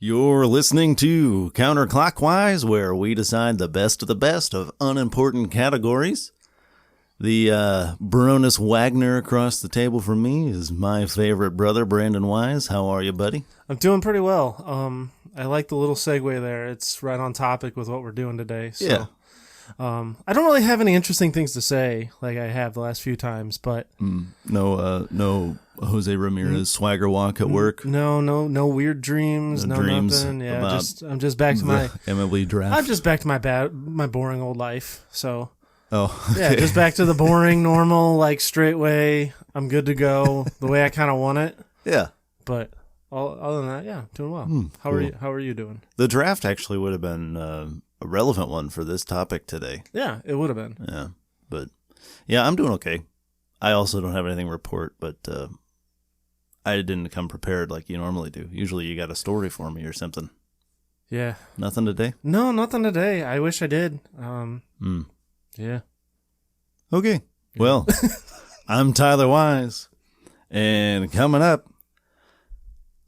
You're listening to Counterclockwise, where we decide the best of unimportant categories. The Baroness Wagner across the table from me is my favorite brother, Brandon Wise. How are you, buddy? I'm doing pretty well. I like the little segue there. It's right on topic with what we're doing today. So, yeah. I don't really have any interesting things to say like I have the last few times, but No Jose Ramirez swagger walk at work. No weird dreams, no dreams nothing. Yeah, I'm just back to my MiLB draft. I'm just back to my boring old life. So okay. yeah, just back to the boring, normal, like straight way. I'm good to go the way I kind of want it. Yeah, but other than that, yeah, doing well. How are you doing? The draft actually would have been a relevant one for this topic today. Yeah, it would have been. Yeah, but yeah, I'm doing okay. I also don't have anything to report, but I didn't come prepared like you normally do. Usually you got a story for me or something. Yeah. Nothing today? No, nothing today. I wish I did. Yeah. Okay. Well, I'm Tyler Wise, and coming up,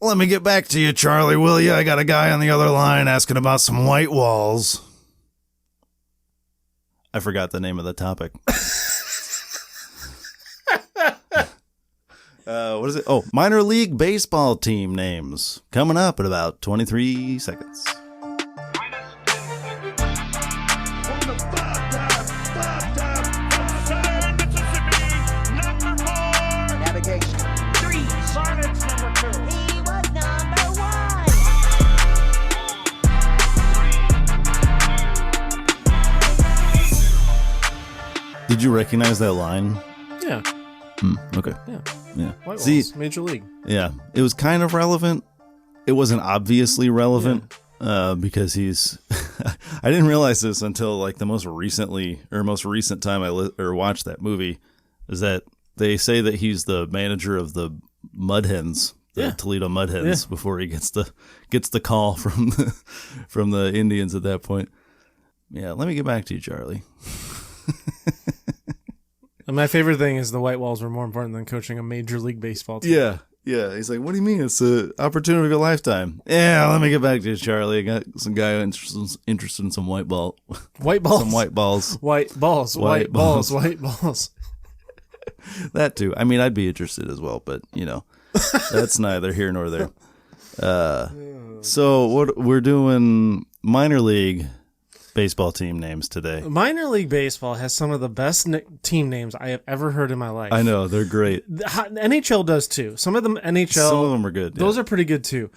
let me get back to you, Charlie, will you? I got a guy on the other line asking about some white walls. I forgot the name of the topic. What is it? Oh, minor league baseball team names. Coming up in about 23 seconds. Navigation. 3. Silence number 2. He was number 1. Did you recognize that line? Yeah. Okay. Yeah. White See, Walls, Major League. Yeah, it was kind of relevant. It wasn't obviously relevant because he's. I didn't realize this until like the most recent time I watched that movie, is that they say that he's the manager of the Mud Hens, the Toledo Mud Hens, before he gets the call from the Indians at that point. Yeah, let me get back to you, Charlie. And my favorite thing is the White Walls were more important than coaching a Major League Baseball team. Yeah. He's like, what do you mean? It's an opportunity of a lifetime. Yeah, let me get back to you, Charlie. I got some guy interested in some white balls. Some white balls. White balls. White balls. White balls. That too. I mean, I'd be interested as well, but, that's neither here nor there. So what we're doing minor league baseball team names today. Minor League Baseball has some of the best team names I have ever heard in my life. I know, they're great. The NHL does too. Some of them Some of them are good. Those are pretty good too.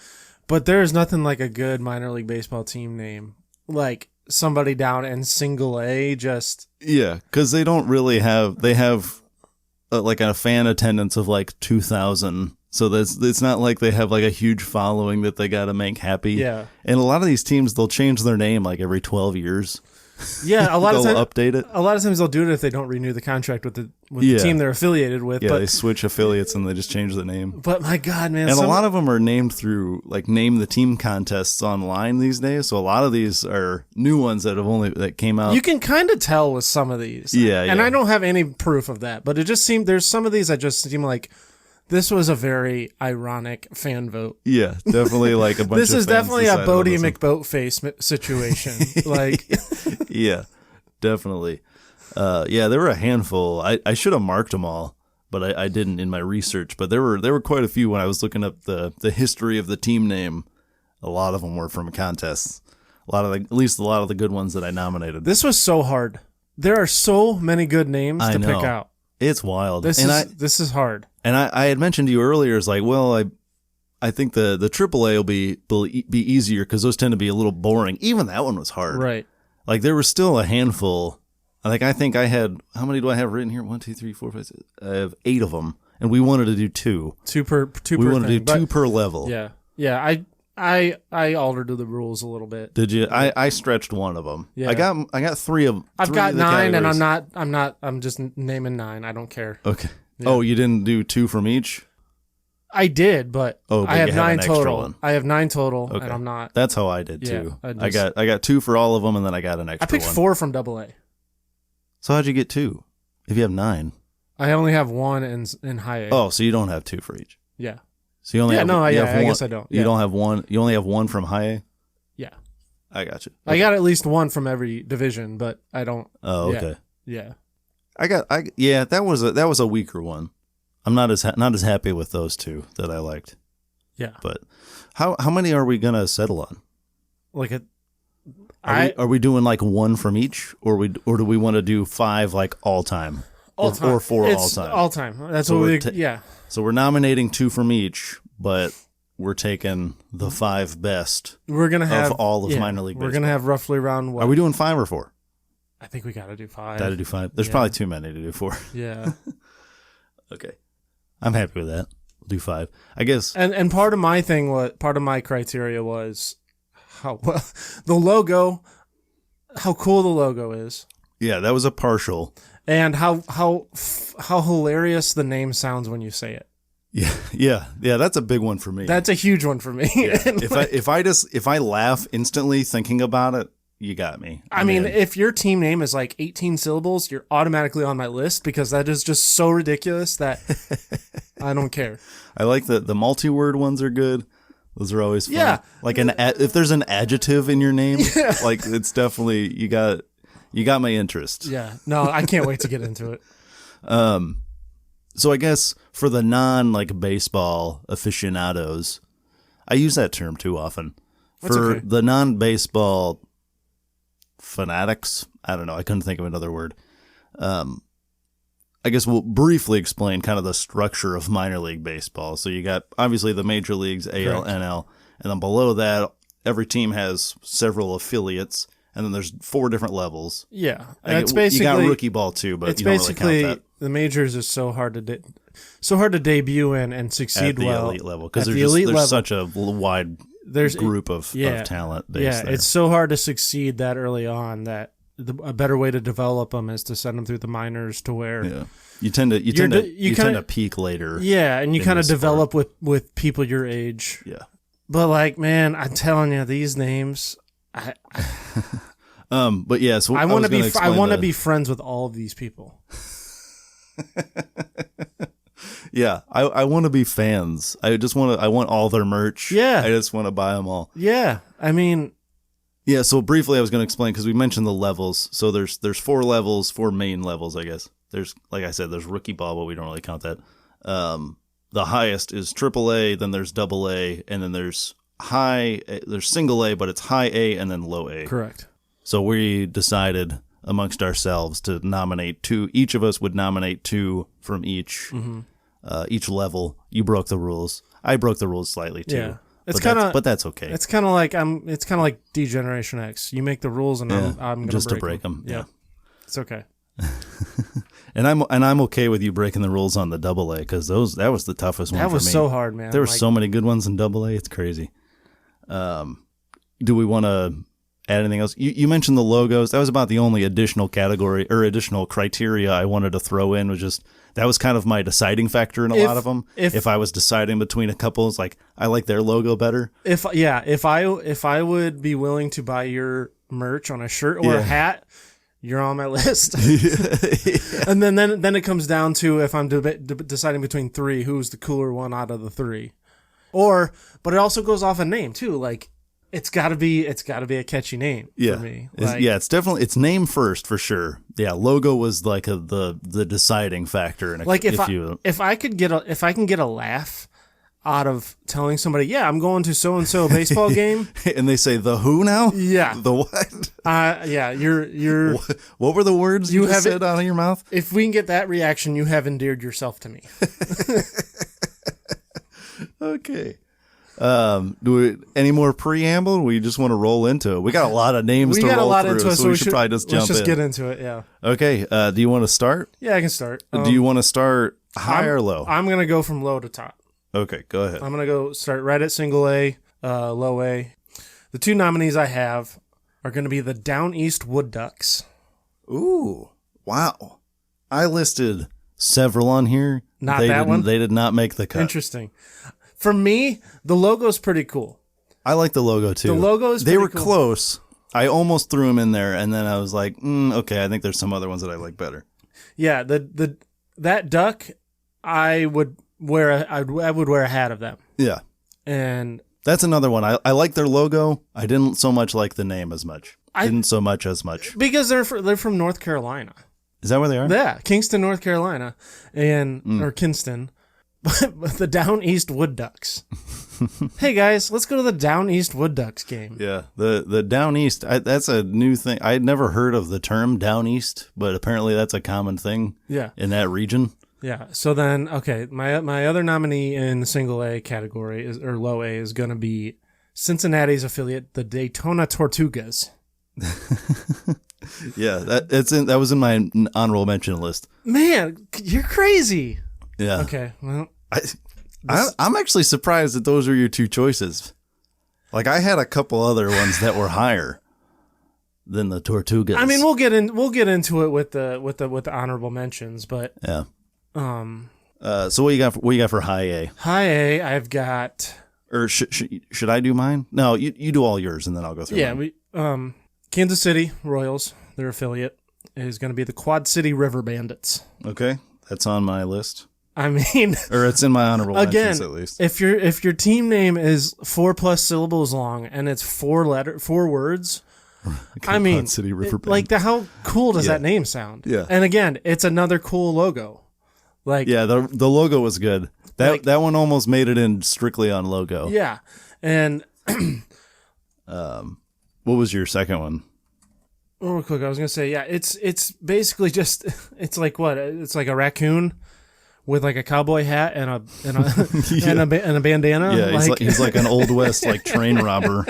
But there is nothing like a good minor league baseball team name. Like somebody down in single A just... Yeah, because they don't really have... They have like a fan attendance of like 2,000. So it's not like they have like a huge following that they got to make happy. Yeah. And a lot of these teams, they'll change their name like every 12 years. Yeah, a lot of times update it. A lot of times they'll do it if they don't renew the contract with the team they're affiliated with. Yeah, but, they switch affiliates and they just change the name. But my God, man. And a lot of them are named through like name the team contests online these days. So a lot of these are new ones that came out. You can kind of tell with some of these. Yeah. And I don't have any proof of that, but it just seemed there's some of these that just seem like this was a very ironic fan vote. Yeah, definitely like a bunch of This is fans definitely a decided Bodie on this McBoatface situation. Like, yeah, definitely. Yeah, there were a handful. I should have marked them all, but I didn't in my research. But there were quite a few when I was looking up the history of the team name. A lot of them were from contests. At least a lot of the good ones that I nominated. this was so hard. There are so many good names to pick out. It's wild. This is hard. And I had mentioned to you earlier, it's like, well, I think the AAA will be easier because those tend to be a little boring. Even that one was hard. Right. Like there was still a handful. Like I think I had, how many do I have written here? 1, 2, 3, 4, 5, 6. I have 8 of them, and we wanted to do 2. Two per. We wanted to do 2 per level. Yeah. Yeah. I altered the rules a little bit. Did you? I stretched one of them. Yeah. I got 3 of them. I've got 9, and I'm just naming 9. I don't care. Okay. Yeah. Oh, you didn't do 2 from each? I did, but I have 9 total. One. I have 9 total, Okay. and I'm not. That's how I did too. Yeah, I got 2 for all of them, and then I got an extra I picked one. 4 from AA. So how'd you get 2? If you have 9. I only have 1 in high A. Oh, so you don't have 2 for each. Yeah. So you only have I one, guess I don't. You Yeah. don't have one. You only have one from high A. Yeah. I got you. I got at least one from every division, but I don't. Oh, yeah. okay. Yeah. That was a weaker one. I'm not as happy with those two that I liked. Yeah. But how many are we gonna settle on? Like Are we doing like one from each, or do we want to do 5 like all time, all time. or 4 all It's time? all time. That's So what we're we. Yeah. So we're nominating 2 from each, but we're taking the 5 best We're gonna have all of minor league We're baseball. gonna have roughly around what? Are we doing 5 or 4? I think we gotta do 5. Gotta do 5. There's Yeah. probably too many to do 4. Yeah. Okay, I'm happy with that. We'll do 5. I guess. And part of my criteria was how well the logo, how cool the logo is, Yeah, that was a partial. and how hilarious the name sounds when you say it. Yeah. That's a big one for me. That's a huge one for me. Yeah. And if I laugh instantly thinking about it, you got me. I mean, if your team name is like 18 syllables, you're automatically on my list because that is just so ridiculous that I don't care. I like the multi-word ones are good. Those are always fun. Yeah. Like if there's an adjective in your name, like it's definitely you got my interest. Yeah. No, I can't wait to get into it. So I guess for the like baseball aficionados, I use that term too often. That's For okay. the non-baseball fanatics, I don't know. I couldn't think of another word. I guess we'll briefly explain kind of the structure of minor league baseball. So you got obviously the major leagues, AL, Correct. NL, and then below that, every team has several affiliates, and then there's 4 different levels. Yeah. Like, It's basically you got rookie ball too, but it's you don't basically really count the majors is so hard to debut in and that succeed at the well elite level because at the there's elite level. such a wide group of talent base Yeah, there. it's so hard to succeed that early on that a better way to develop them is to send them through the minors to where Yeah. You tend to peak later. yeah, and you in kind of this develop with people your age. Yeah. But like, man, I'm telling you, these names, But yeah, so I want to be be friends with all of these people. Yeah, I want to be fans. I want all their merch. Yeah. I just want to buy them all. Yeah, I mean, Yeah, so briefly I was going to explain because we mentioned the levels. So there's 4 levels, 4 main levels, I guess. There's, like I said, there's rookie ball, but we don't really count that. The highest is AAA, then there's AA, and then there's single A, but it's high A and then low A. correct. So we decided amongst ourselves to nominate 2. Each of us would nominate 2 from each level. You broke the rules. I broke the rules slightly too. Yeah. But that's okay. It's kind of like D-Generation X. You make the rules, and I'm gonna just to break break them. Yeah, it's okay. And I'm okay with you breaking the rules on the AA because that was the toughest one. That for was me. so hard, man. There were so many good ones in AA. It's crazy. Do we want to add anything else? You mentioned the logos. That was about the only additional category or additional criteria I wanted to throw in. Was just that was kind of my deciding factor in a lot of them. If I was deciding between a couple, it's like I like their logo better. If I would be willing to buy your merch on a shirt or a hat, you're on my list. And then it comes down to if I'm deciding between 3, who's the cooler one out of the 3. But it also goes off a name too. Like it's got to be a catchy name for me. Like, it's definitely it's name first for sure. Yeah, logo was like the deciding factor. And like if I can get a laugh out of telling somebody, yeah, I'm going to so and so baseball game, and they say the who now? Yeah, the what? Yeah, you're. What were the words you just said out of your mouth? If we can get that reaction, you have endeared yourself to me. Okay. Any more preamble? We just want to roll into it. We got a lot of names to roll through, so we should probably just jump in. Let's just get into it, yeah. Okay, do you want to start? Yeah, I can start. Do you want to start high or low? I'm going to go from low to top. Okay, go ahead. I'm going to go start right at single A, low A. The 2 nominees I have are going to be the Down East Wood Ducks. Ooh, wow. I listed several on here. Not that one? They did not make the cut. Interesting. For me, the logo's pretty cool. I like the logo too. The logo is They were cool. close. I almost threw them in there, and then I was like, okay, I think there's some other ones that I like better. Yeah, that duck, I would I would wear a hat of them. Yeah. And that's another one. I like their logo. I didn't so much like the name as much. Because they're from North Carolina. Is that where they are? Yeah, Kingston, North Carolina, or Kinston, but the Down East Wood Ducks. Hey guys, let's go to the Down East Wood Ducks game. Yeah, the Down East. That's a new thing. I had never heard of the term Down East, but apparently that's a common thing. Yeah. In that region. Yeah. So then, okay, my other nominee in the single A category or low A is going to be Cincinnati's affiliate, the Daytona Tortugas. Yeah, that was in my honorable mention list. Man, you're crazy. Yeah. Okay. Well, I'm actually surprised that those are your two choices. Like I had a couple other ones that were higher than the Tortugas. I mean, we'll get into it with the honorable mentions, but yeah. So what you got for high A? High A, I've got. Or should I do mine? No, you do all yours, and then I'll go through. Yeah, Kansas City Royals, their affiliate, is going to be the Quad City River Bandits. Okay, that's on my list. I mean, or it's in my honorable mentions at least. If your team name is 4+ syllables long and it's 4 words, I mean, Quad City River Bandits. how cool does that name sound? Yeah, and again, it's another cool logo. Like, yeah, the logo was good. That one almost made it in strictly on logo. Yeah, and what was your second one? Real quick, I was gonna say, yeah, it's basically just it's like what? It's like a raccoon with like a cowboy hat and a and a bandana. Yeah, he's like an Old West like train robber.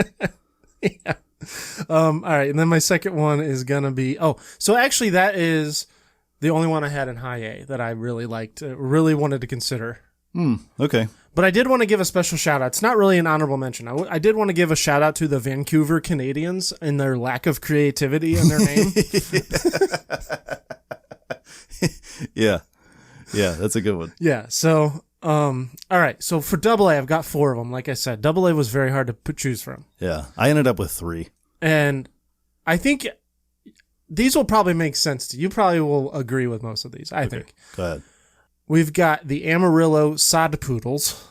Yeah. All right, and then my second one is gonna be so actually that is the only one I had in high A that I really liked, really wanted to consider. Okay. But I did want to give a special shout out. It's not really an honorable mention. I did want to give a shout out to the Vancouver Canadians and their lack of creativity in their name. Yeah. Yeah, that's a good one. Yeah. So, all right. So for double A, I've got 4 of them. Like I said, double A was very hard to choose from. Yeah. I ended up with 3. And I think these will probably make sense to you. You probably will agree with most of these, I think. Go ahead. We've got the Amarillo Sod Poodles,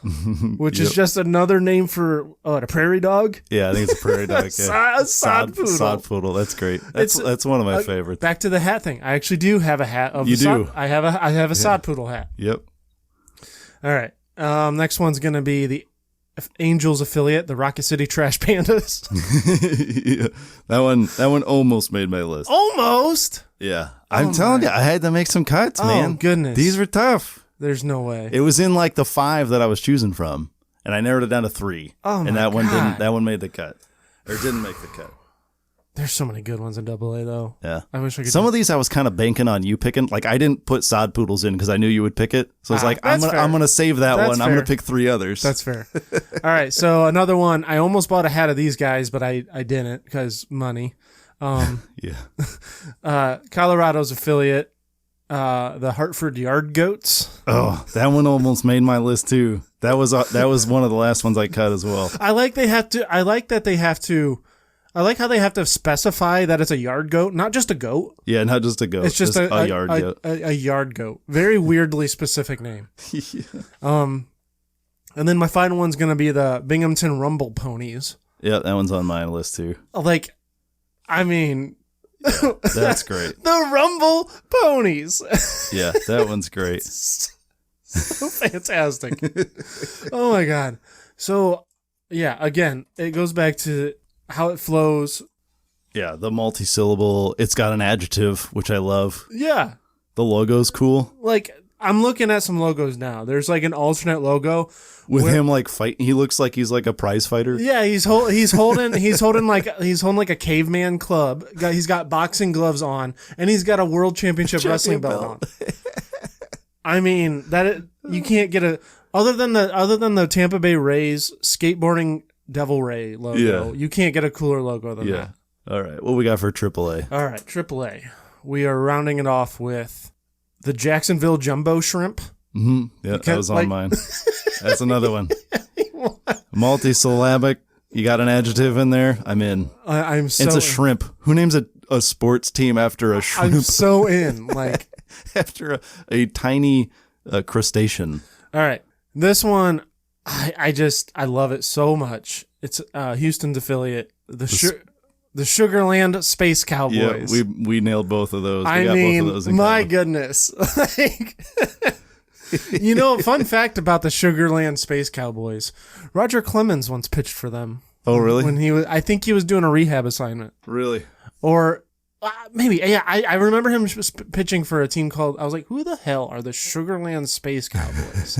which is just another name for a prairie dog. Yeah, I think it's a prairie dog. Yeah. Sod Poodle. Sod Poodle. That's great. That's one of my favorites. Back to the hat thing. I actually do have a hat of. You do. I have a Sod Poodle hat. Yep. All right. Next one's gonna be the Angels affiliate, the Rocket City Trash Pandas. Yeah. That one almost made my list. Almost. Yeah. I'm telling you, I had to make some cuts, man. Oh, goodness. These were tough. There's no way. It was in like the 5 that I was choosing from, and I narrowed it down to 3. Oh, my and that God. one didn't. That one made the cut, or didn't make the cut. There's so many good ones in double A though. Yeah. I wish I could. Some of these I was kind of banking on you picking. Like I didn't put Sod Poodles in because I knew you would pick it. So I was like, I'm gonna save that That's one. fair. I'm gonna pick 3 others. That's fair. All right. So another one. I almost bought a hat of these guys, but I didn't because money. Yeah. Colorado's affiliate, the Hartford Yard Goats. Oh, that one almost made my list too. That was one of the last ones I cut as well. I like how they have to specify that it's a yard goat, not just a goat. Yeah, not just a goat. It's just a yard goat. A yard goat. Very weirdly specific name. Yeah. And then my final one's going to be the Binghamton Rumble Ponies. Yeah, that one's on my list too. Like, I mean... Yeah, that's great. The Rumble Ponies. Yeah, that one's great. So fantastic. Oh my God. So, yeah, again, it goes back to how it flows. Yeah, the multi-syllable. It's got an adjective, which I love. Yeah. The logo's cool. Like, I'm looking at some logos now. There's like an alternate logo with him like fighting. He looks like he's like a prize fighter. Yeah, he's holding like a caveman club. He's got boxing gloves on, and he's got a world championship wrestling belt on. I mean, you can't get a other than the Tampa Bay Rays skateboarding Devil Ray logo. Yeah. You can't get a cooler logo than that. All right, what we got for AAA? All right, AAA. We are rounding it off with the Jacksonville Jumbo Shrimp. Mm-hmm. Yeah, that was on mine. That's another one. Multisyllabic. You got an adjective in there? I'm in. It's a shrimp. Who names a sports team after a shrimp? I'm so in. Like after a tiny crustacean. All right. This one, I love it so much. It's Houston's affiliate, the Sugarland Space Cowboys. Yeah, we nailed both of those. I mean, both of those my goodness. Like, fun fact about the Sugarland Space Cowboys. Roger Clemens once pitched for them. Oh, really? When I think he was doing a rehab assignment. Really? Or maybe, yeah. I remember him pitching for a team called. I was like, who the hell are the Sugarland Space Cowboys?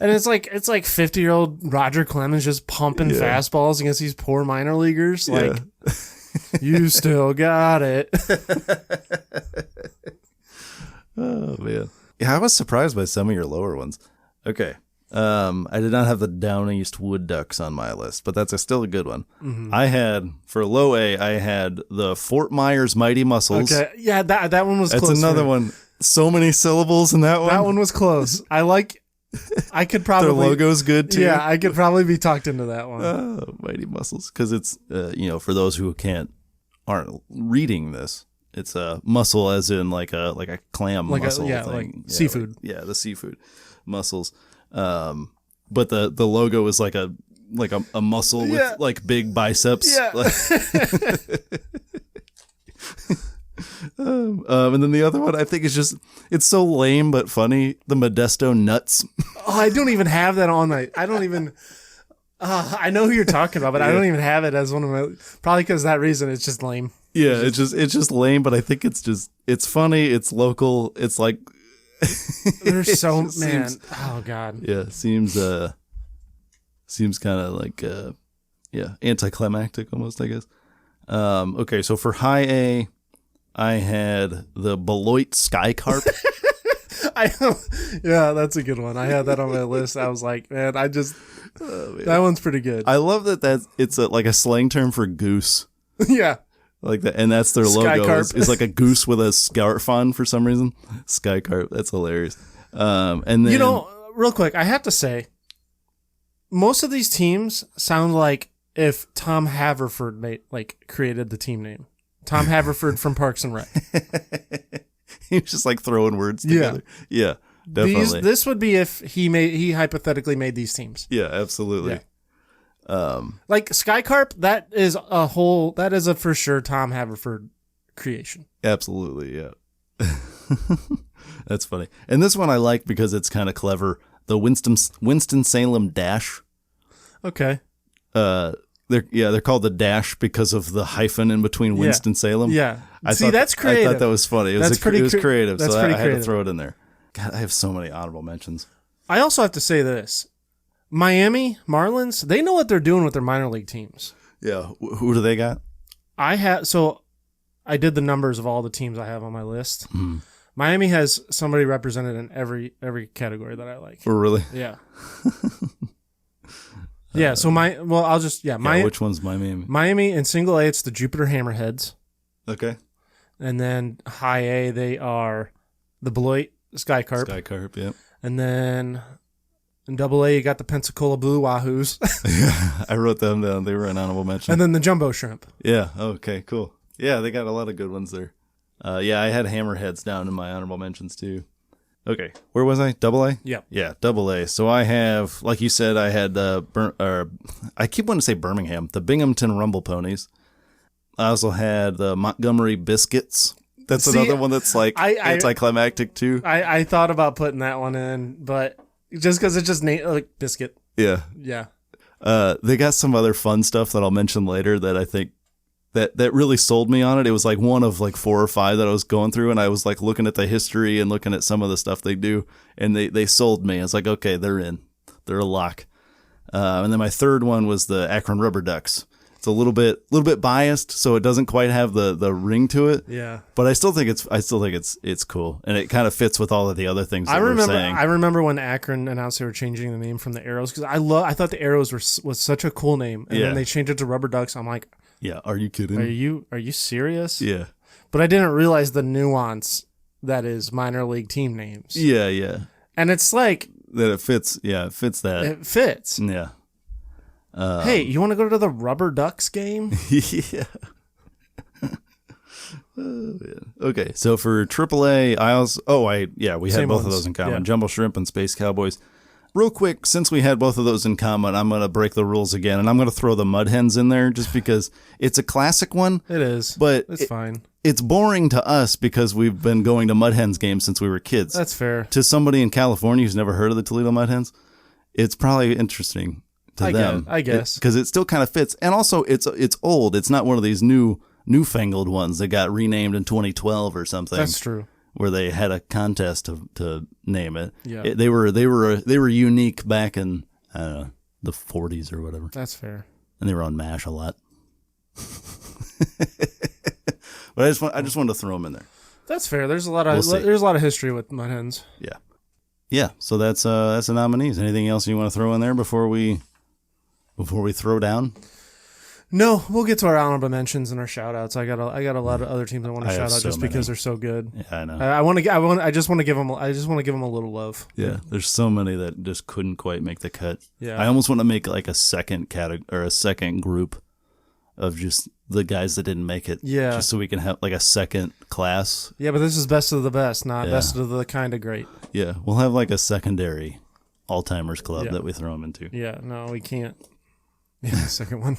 And it's like 50-year-old Roger Clemens just pumping fastballs against these poor minor leaguers. Like, you still got it. Oh man. Yeah, I was surprised by some of your lower ones. Okay. I did not have the Down East Wood Ducks on my list, but that's still a good one. Mm-hmm. I had, for low A, I had the Fort Myers Mighty Muscles. Okay, yeah, that one was close. That's another one. So many syllables in that one. That one was close. I could probably... Their logo's good, too. Yeah, I could probably be talked into that one. Oh, Mighty Muscles. Because it's, for those who aren't reading this, it's a mussel as in like a clam mussel thing. Like seafood. The seafood mussels. But the logo is like a muscle with like big biceps. Yeah. And then the other one I think is it's so lame but funny. The Modesto Nuts. Oh, I don't even have that on my. I don't even. I know who you're talking about, but I don't even have it as one of my. Probably because of that reason, it's just lame. Yeah, it's just lame, but I think it's funny. It's local. It's like. There's so man. Oh God. Yeah, seems kind of like anticlimactic almost, I guess. Okay, so for high A, I had the Beloit Sky Carp. Yeah, that's a good one. I had that on my list. I was like, man, that one's pretty good. I love that it's like a slang term for goose. Yeah. Like that, and that's their logo is like a goose with a scarf on for some reason. Sky Carp, that's hilarious. And then real quick, I have to say, most of these teams sound like if Tom Haverford created the team name. Tom Haverford from Parks and Rec. He was just like throwing words together. Yeah, definitely. This would be if he hypothetically made these teams. Yeah, absolutely. Yeah. Like Sky Carp, that is a for sure Tom Haverford creation. Absolutely, yeah. That's funny. And this one I like because it's kind of clever. The Winston-Salem Dash. Okay. They're called the Dash because of the hyphen in between Winston-Salem. Yeah. That's creative. I thought that was funny. It was creative, so I had to throw it in there. God, I have so many honorable mentions. I also have to say this. Miami Marlins, they know what they're doing with their minor league teams. Yeah. Who do they got? I did the numbers of all the teams I have on my list. Mm. Miami has somebody represented in every category that I like. Oh, really? Yeah. Yeah, so which one's Miami? Miami in single A, it's the Jupiter Hammerheads. Okay. And then high A, they are the Beloit Sky Carp. Sky Carp, yeah. And then in double A, you got the Pensacola Blue Wahoos. Yeah, I wrote them down. They were an honorable mention. And then the Jumbo Shrimp. Yeah, okay, cool. Yeah, they got a lot of good ones there. I had Hammerheads down in my honorable mentions too. Okay, where was I? Double A? Yeah. Yeah, double A. So I have, like you said, I had I keep wanting to say Birmingham, the Binghamton Rumble Ponies. I also had the Montgomery Biscuits. That's another one that's like anticlimactic too. I thought about putting that one in, but just because it's just like biscuit. Yeah. Yeah. They got some other fun stuff that I'll mention later that I think that really sold me on it. It was like one of like 4 or 5 that I was going through, and I was like looking at the history and looking at some of the stuff they do, and they sold me. I was like, okay, they're in. They're a lock. And then my third one was the Akron Rubber Ducks. It's a little bit biased, so it doesn't quite have the ring to it. Yeah. But I still think it's cool, and it kind of fits with all of the other things that we're saying. I remember when Akron announced they were changing the name from the Arrows, because I thought the Arrows was such a cool name, and then they changed it to Rubber Ducks. I'm like, yeah, are you kidding? Are you serious? Yeah. But I didn't realize the nuance that is minor league team names. Yeah, yeah. And it's like that it fits. Yeah, it fits that. It fits. Yeah. Hey, you want to go to the Rubber Ducks game? Yeah. Okay, so for AAA, we had both of those in common. Yeah. Jumbo Shrimp and Space Cowboys. real quick, since we had both of those in common, I'm going to break the rules again, and I'm going to throw the Mud Hens in there just because it's a classic one. It is, but it's fine. It's boring to us because we've been going to Mud Hens games since we were kids. That's fair. To somebody in California who's never heard of the Toledo Mud Hens, it's probably interesting to them. I guess. Because it still kind of fits. And also, it's old. It's not one of these newfangled ones that got renamed in 2012 or something. That's true. Where they had a contest to name it. Yeah. They were unique back in the 40s or whatever. That's fair. And they were on MASH a lot. But I just wanted to throw them in there. That's fair. There's a lot of history with Mud Hens. Yeah. Yeah, so that's the nominees. Anything else you want to throw in there before we throw down? No, we'll get to our honorable mentions and our shout outs. I got a lot of other teams I want to shout out just because they're so good. Yeah, I know. I just want to give them a little love. Yeah, there's so many that just couldn't quite make the cut. Yeah. I almost want to make like a second category or a second group of just the guys that didn't make it. Yeah. Just so we can have like a second class. Yeah, but this is best of the best, not best of the kind of great. Yeah, we'll have like a secondary all-timers club that we throw them into. Yeah, no, we can't. Yeah, second one.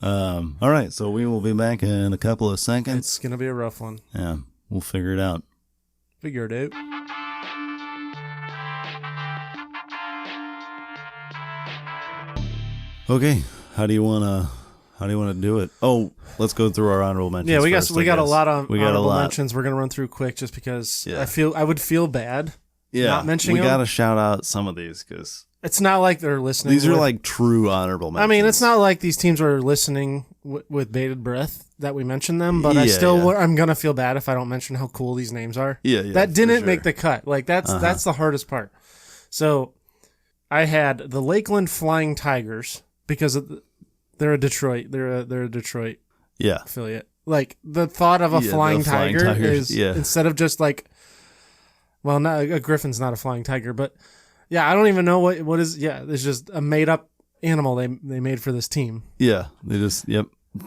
All right, so we will be back in a couple of seconds. It's going to be a rough one. Yeah, we'll figure it out. Figure it out. Okay, how do you want to do it? Oh, let's go through our honorable mentions. Yeah, we got a lot of honorable mentions. We're going to run through quick just because I would feel bad not mentioning them. We got to shout out some of these because it's not like they're listening. These are like true honorable mentions. I mean, it's not like these teams are listening with bated breath that we mentioned them, but I'm going to feel bad if I don't mention how cool these names are. Yeah, that didn't make the cut. Like that's the hardest part. So I had the Lakeland Flying Tigers because they're a Detroit. They're a Detroit affiliate. Like the thought of a flying tiger is instead of just like, well, not a griffin's not a flying tiger, but yeah, I don't even know what is. Yeah, it's just a made up animal they made for this team. Yeah, they just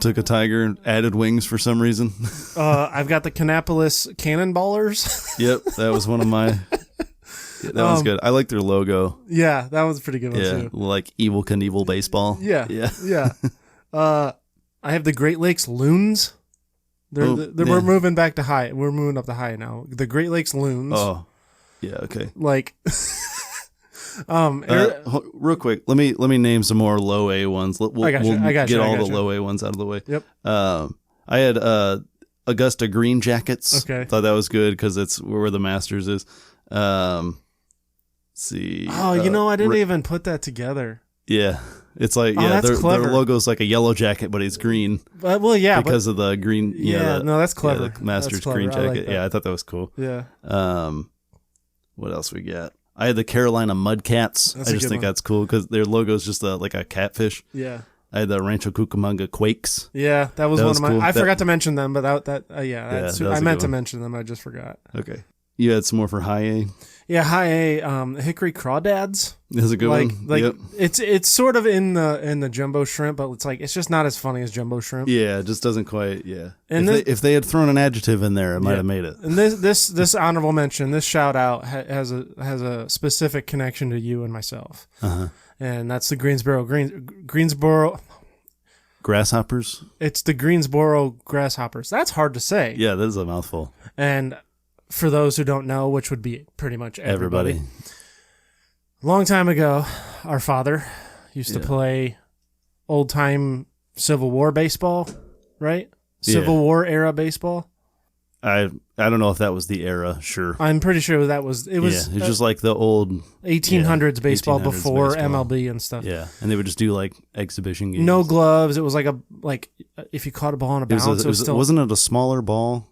took a tiger and added wings for some reason. I've got the Kannapolis Cannonballers. Yep, that was one of my. That was good. I like their logo. Yeah, that was a pretty good one too. Like Evel Knievel baseball. Yeah. I have the Great Lakes Loons. We're moving back to high. We're moving up to high now. The Great Lakes Loons. Oh, yeah. Okay. Like, real quick, let me name some more low A ones. We'll get all the low A ones out of the way. Yep. I had Augusta Green Jackets. Okay. Thought that was good because it's where the Masters is. Let's see. Oh, I didn't even put that together. Yeah. It's like, their logo's like a yellow jacket, but it's green. Because of the green. That's clever. Yeah, the Masters green jacket. I thought that was cool. Yeah. What else we got? I had the Carolina Mudcats. I just think that's cool because their logo's just like a catfish. Yeah. I had the Rancho Cucamonga Quakes. Yeah, that was one of my. Cool. I forgot to mention them, but I meant to mention them. I just forgot. Okay. You had some more for high A? Yeah, high A. Hickory Crawdads. That's a good one. Like it's sort of in the jumbo shrimp, but it's just not as funny as jumbo shrimp. Yeah, it just doesn't quite. Yeah. And if they had thrown an adjective in there, it might have made it. And this honorable mention, this shout out has a specific connection to you and myself. And that's the Greensboro Grasshoppers. It's the Greensboro Grasshoppers. That's hard to say. Yeah, that is a mouthful. And for those who don't know, which would be pretty much everybody. Long time ago, our father used to play old-time Civil War baseball, right? Civil War era baseball. I don't know if that was the era. Sure, I'm pretty sure that was. It was. It's just like the old 1800s baseball 1800s before baseball. MLB and stuff. Yeah, and they would just do like exhibition games. No gloves. It was like if you caught a ball on a bounce, wasn't it a smaller ball?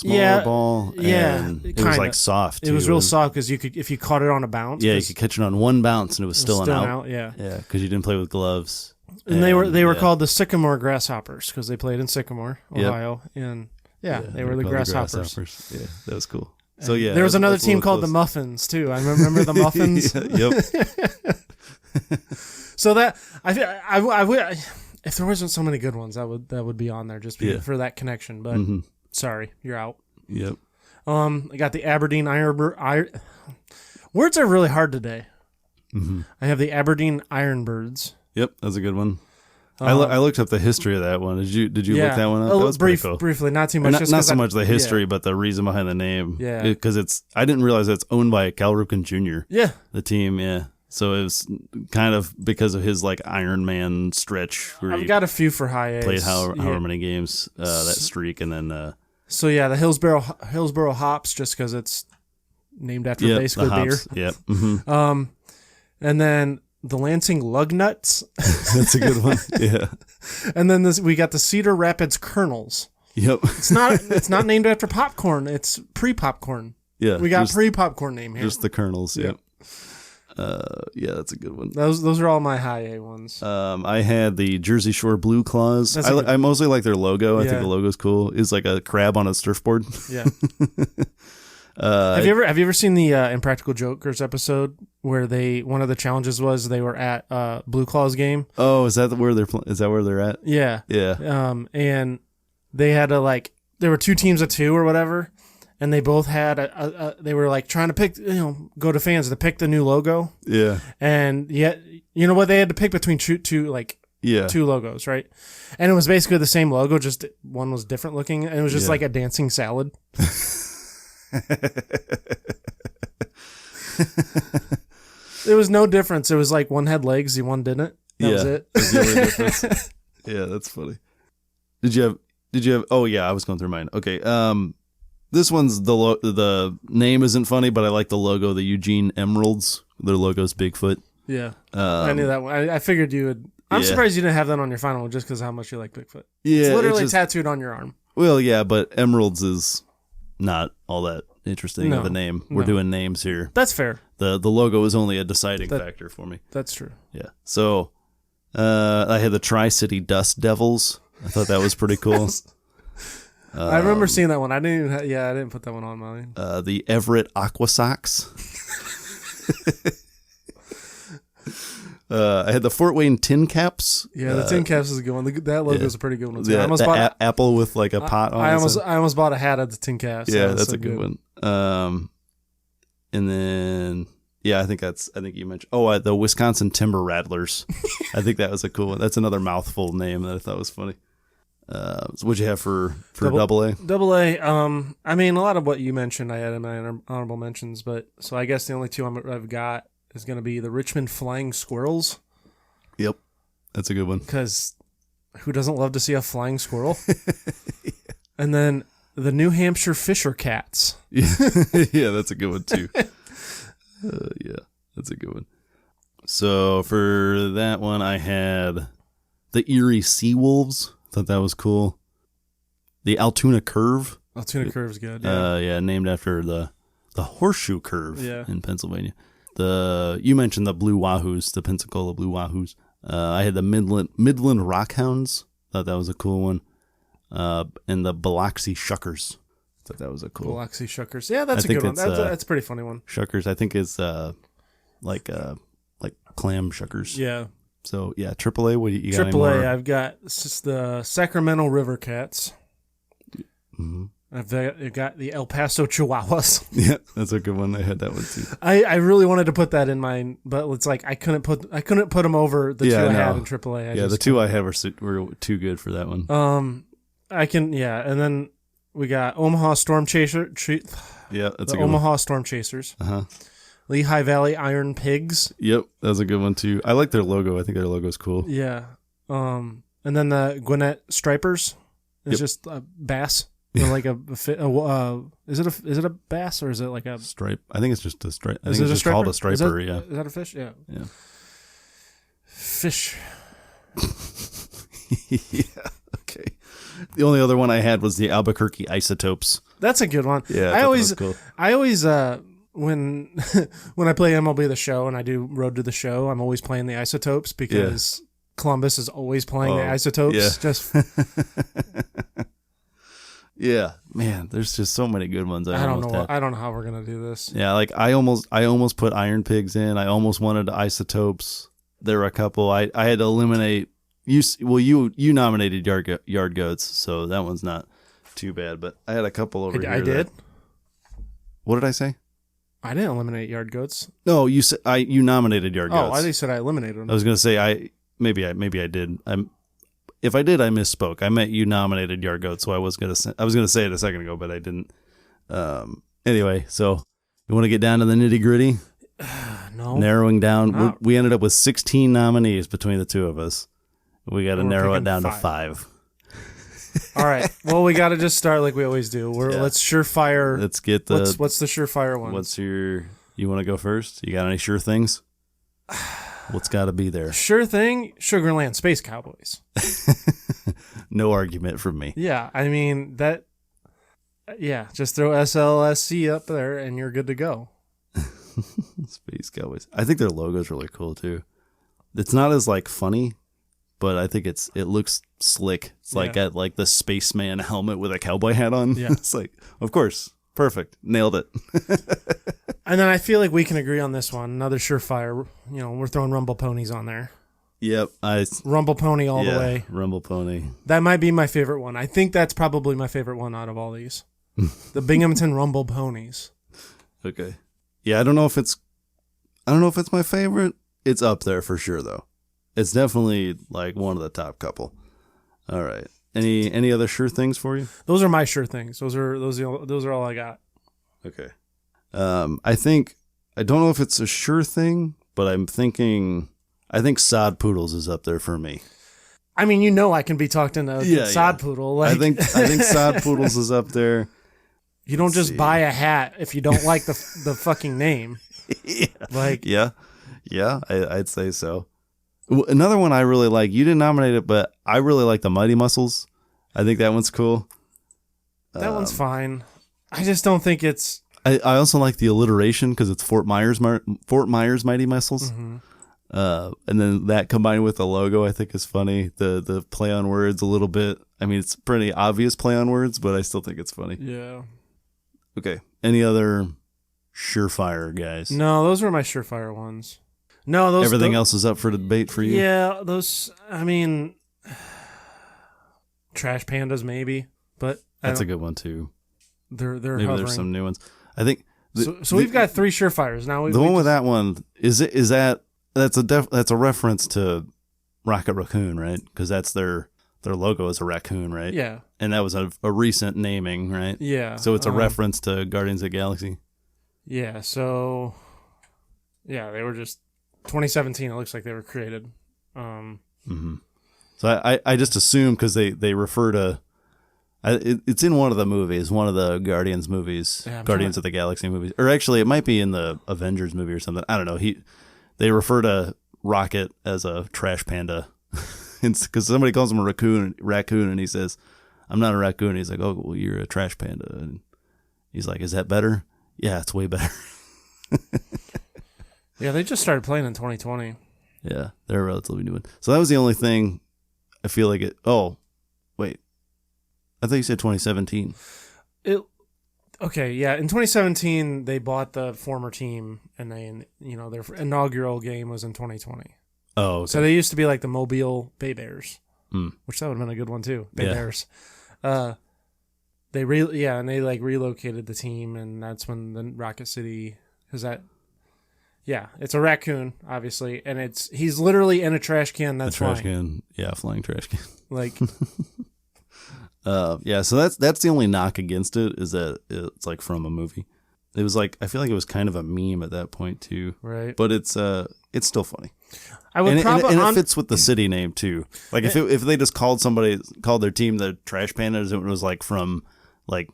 Ball. And it was like soft. It was real soft because if you caught it on a bounce. Yeah, you could catch it on one bounce and it was still an out. Yeah, because you didn't play with gloves. And they were called the Sycamore Grasshoppers because they played in Sycamore, Ohio, and they were the Grasshoppers. Yeah, that was cool. So there was another team called the Muffins too. I remember the Muffins. Yep. So that I if there wasn't so many good ones, that would be on there just for that connection. But sorry, you're out. Yep. I got the Aberdeen Words are really hard today. I have the Aberdeen Ironbirds. Yep, that's a good one. I looked up the history of that one. Did you look that one up? That was pretty cool. Briefly, not too much. Not so much the history, but the reason behind the name. Yeah. Because I didn't realize it's owned by Cal Ripken Jr. Yeah. The team, yeah. So it was kind of because of his like Iron Man stretch. Where I've got a few for high A's. Played however many games, that streak, and then. So yeah, the Hillsborough Hops, just because it's named after basically beer. Yep. Mm-hmm. And then the Lansing Lugnuts. That's a good one. Yeah. And then we got the Cedar Rapids Kernels. Yep. It's not named after popcorn. It's pre-popcorn. Yeah. We got pre-popcorn name here. Just the kernels. Yep. Yeah, that's a good one. Those are all my high A ones. I had the Jersey Shore Blue Claws. I mostly like their logo. I think the logo's cool. It's like a crab on a surfboard. Yeah. Have you ever seen the Impractical Jokers episode where one of the challenges was they were at Blue Claws game? Oh, is that where they're at? Yeah. Yeah. And they had to there were 2 teams of 2 or whatever, and they both had they were like trying to pick, go to fans to pick the new logo. Yeah. And yet, you know what, they had to pick between two logos, right? And it was basically the same logo, just one was different looking, and it was just like a dancing salad. There was no difference. It was like one had legs, the one didn't. That was it. That's the only difference. Yeah, that's funny. Did you have? Oh yeah, I was going through mine. Okay. This one's the name isn't funny, but I like the logo. The Eugene Emeralds. Their logo's Bigfoot. Yeah, I knew that one. I figured you would. I'm surprised you didn't have that on your final one, just because how much you like Bigfoot. Yeah, it's literally tattooed on your arm. Well, yeah, but Emeralds is not all that interesting of a name. We're doing names here. That's fair. The logo is only a deciding factor for me. That's true. Yeah. So I had the Tri-City Dust Devils. I thought that was pretty cool. I remember seeing that one. I didn't put that one on mine. The Everett Aqua Sox. I had the Fort Wayne Tin Caps. Yeah, the Tin Caps is a good one. That logo is a pretty good one. Yeah, I almost bought apple with like a pot on it. I almost bought a hat at the Tin Caps. Yeah, that's a good one. And then I think you mentioned. Oh, the Wisconsin Timber Rattlers. I think that was a cool one. That's another mouthful name that I thought was funny. So what'd you have for double A? Double A. I mean, a lot of what you mentioned I had in my honorable mentions, but so I guess the only 2 I've got is going to be the Richmond Flying Squirrels. Yep, that's a good one. Because who doesn't love to see a flying squirrel? Yeah. And then the New Hampshire Fisher Cats. Yeah, yeah, that's a good one too. Yeah, that's a good one. So for that one, I had the Erie Seawolves. Thought that was cool. The Altoona Curve. Altoona Curve's good. Yeah, named after the Horseshoe Curve in Pennsylvania. You mentioned the Blue Wahoos, the Pensacola Blue Wahoos. I had the Midland Rockhounds. Thought that was a cool one. And the Biloxi Shuckers. Thought that was a cool. Biloxi Shuckers. Yeah, that's a good one. That's a pretty funny one. Shuckers, I think is like clam shuckers. Yeah. So yeah, AAA. What do you got? AAA. I've got the Sacramento River Cats. Mm-hmm. I've got the El Paso Chihuahuas. Yeah, that's a good one. I had that one too. I really wanted to put that in mine, but it's like I couldn't put them over the 2 I had in AAA. The 2 I had were too good for that one. And then we got Omaha Storm Chaser. Yeah, that's a good Omaha one. Storm Chasers. Uh huh. Lehigh Valley Iron Pigs. Yep, that's a good one too. I like their logo. I think their logo is cool. Yeah. And then the Gwinnett Stripers. It's just a bass. Or like is it a bass or is it like a stripe? I think it's just a stripe. I think it's just called a striper. Is that a fish? Yeah. Yeah. Fish. Yeah. Okay. The only other one I had was the Albuquerque Isotopes. That's a good one. Yeah. I always when I play MLB The Show and I do Road to the Show, I'm always playing the Isotopes because Columbus is always playing the Isotopes. Yeah. Just. Yeah, man, there's just so many good ones. I don't know how we're gonna do this. Yeah, like I almost put Iron Pigs in. I almost wanted Isotopes. There were a couple. I had to eliminate. You nominated Yard Goats, so that one's not too bad. But I had a couple over here. I did. What did I say? I didn't eliminate yard goats. No, you said you nominated yard Oh, goats. I think said I eliminated them. I was gonna say maybe I did. If I did, I misspoke. I meant you nominated yard goats, so I was gonna say it a second ago, but I didn't. Anyway, so you want to get down to the nitty gritty? No. Narrowing down, No. we ended up with 16 nominees between the two of us. We got to And we're narrow it picking down to 5. 5. All right. Well, we got to just start like we always do. Let's surefire. Let's get the. What's the surefire one? You want to go first? You got any sure things? What's got to be there? Sure thing. Sugarland Space Cowboys. No argument from me. Yeah, I mean that. Yeah, just throw SLSC up there and you're good to go. Space Cowboys. I think their logo's really cool too. It's not as like funny, but I think it looks slick. It's like at like the spaceman helmet with a cowboy hat on. Yeah. It's like, of course, perfect, nailed it. And then I feel like we can agree on this one. Another surefire. You know, we're throwing Rumble Ponies on there. Yep, Rumble Pony all the way. Rumble Pony. That might be my favorite one. I think that's probably my favorite one out of all these. The Binghamton Rumble Ponies. Okay. Yeah, I don't know if it's my favorite. It's up there for sure though. It's definitely like one of the top couple. All right. Any other sure things for you? Those are my sure things. Those are all I got. Okay. I don't know if it's a sure thing, but I think Sod Poodles is up there for me. I mean, you know, I can be talked into a sod poodle. Like, I think Sod Poodles is up there. You don't just buy a hat if you don't like the fucking name. Yeah. Like, yeah, I'd say so. Another one I really like. You didn't nominate it, but I really like the Mighty Muscles. I think that one's cool. That one's fine. I just don't think it's. I also like the alliteration because it's Fort Myers Mighty Muscles. Mm-hmm. And then that combined with the logo, I think is funny. The play on words a little bit. I mean, it's pretty obvious play on words, but I still think it's funny. Yeah. Okay. Any other surefire guys? No, those were my surefire ones. No, those. Everything else is up for debate for you. Yeah, those. I mean, Trash Pandas maybe, but that's a good one too. They're maybe hovering. there's some new ones. I think. So we've got 3 surefires now. The one with that one that's a reference to Rocket Raccoon, right? Because that's their logo is a raccoon, right? Yeah. And that was a recent naming, right? Yeah. So it's a reference to Guardians of the Galaxy. Yeah. So, yeah, they were just 2017. It looks like they were created. Mm-hmm. So I just assume because they refer to. It's in one of the movies, one of the Guardians movies, Guardians of the Galaxy movies, or actually it might be in the Avengers movie or something. I don't know. They refer to Rocket as a trash panda because somebody calls him a raccoon, and he says, "I'm not a raccoon." He's like, "Oh, well, you're a trash panda," and he's like, "Is that better?" Yeah, it's way better. Yeah, they just started playing in 2020. Yeah, they're a relatively new one. So that was the only thing I feel like it. Oh, wait. I thought you said 2017. Okay, yeah. In 2017, they bought the former team, and their inaugural game was in 2020. Oh, okay. So they used to be like the Mobile Bay Bears, which that would have been a good one too. Bay Bears. They relocated the team, and that's when the Rocket City it's a raccoon, obviously, and he's literally in a trash can that's trash flying. can, flying trash can. Like. So that's the only knock against it is that it's like from a movie. It was like I feel like it was kind of a meme at that point too, right? But it's still funny. I would and it fits with the city name too. Like if they just called their team the Trash Pandas, it was like from like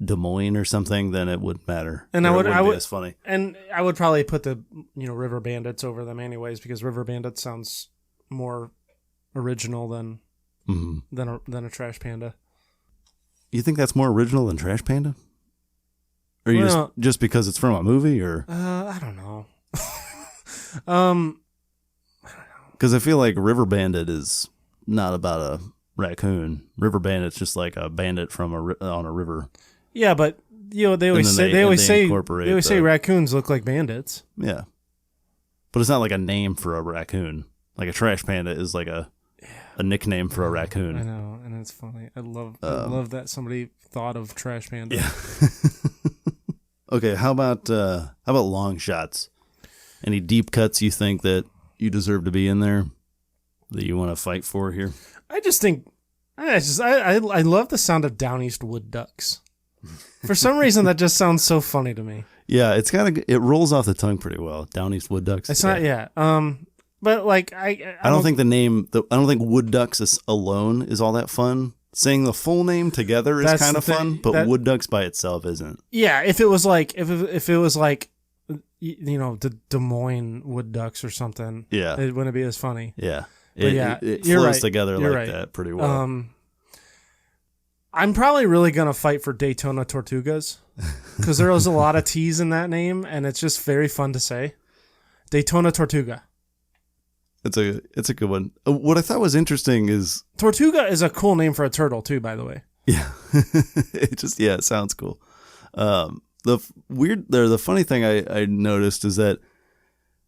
Des Moines or something, then it wouldn't matter. And I would be as funny. And I would probably put the River Bandits over them anyways because River Bandits sounds more original than a Trash Panda. You think that's more original than Trash Panda? Or you just because it's from a movie, or I don't know. Because I feel like River Bandit is not about a raccoon. River Bandit's just like a bandit on a river. Yeah, but they always say raccoons look like bandits. Yeah, but it's not like a name for a raccoon. Like a Trash Panda is like a nickname for a raccoon. I know, and it's funny. I love that somebody thought of Trash Panda. Yeah. Okay, how about long shots? Any deep cuts you think that you deserve to be in there that you want to fight for here? I just think I love the sound of down east wood ducks. For some reason, that just sounds so funny to me. Yeah, it rolls off the tongue pretty well. Down east wood ducks. It's not, but like I don't think I don't think wood ducks alone is all that fun. Saying the full name together is kind of fun, but wood ducks by itself isn't. Yeah, if it was like if it was like the Des Moines wood ducks or something, yeah, it wouldn't be as funny. Yeah, it you're flows right. together You're like right. that pretty well. I'm probably really gonna fight for Daytona Tortugas because there was a lot of T's in that name, and it's just very fun to say. Daytona Tortuga. It's a good one. What I thought was interesting is Tortuga is a cool name for a turtle too, by the way. Yeah, it sounds cool. The funny thing I noticed is that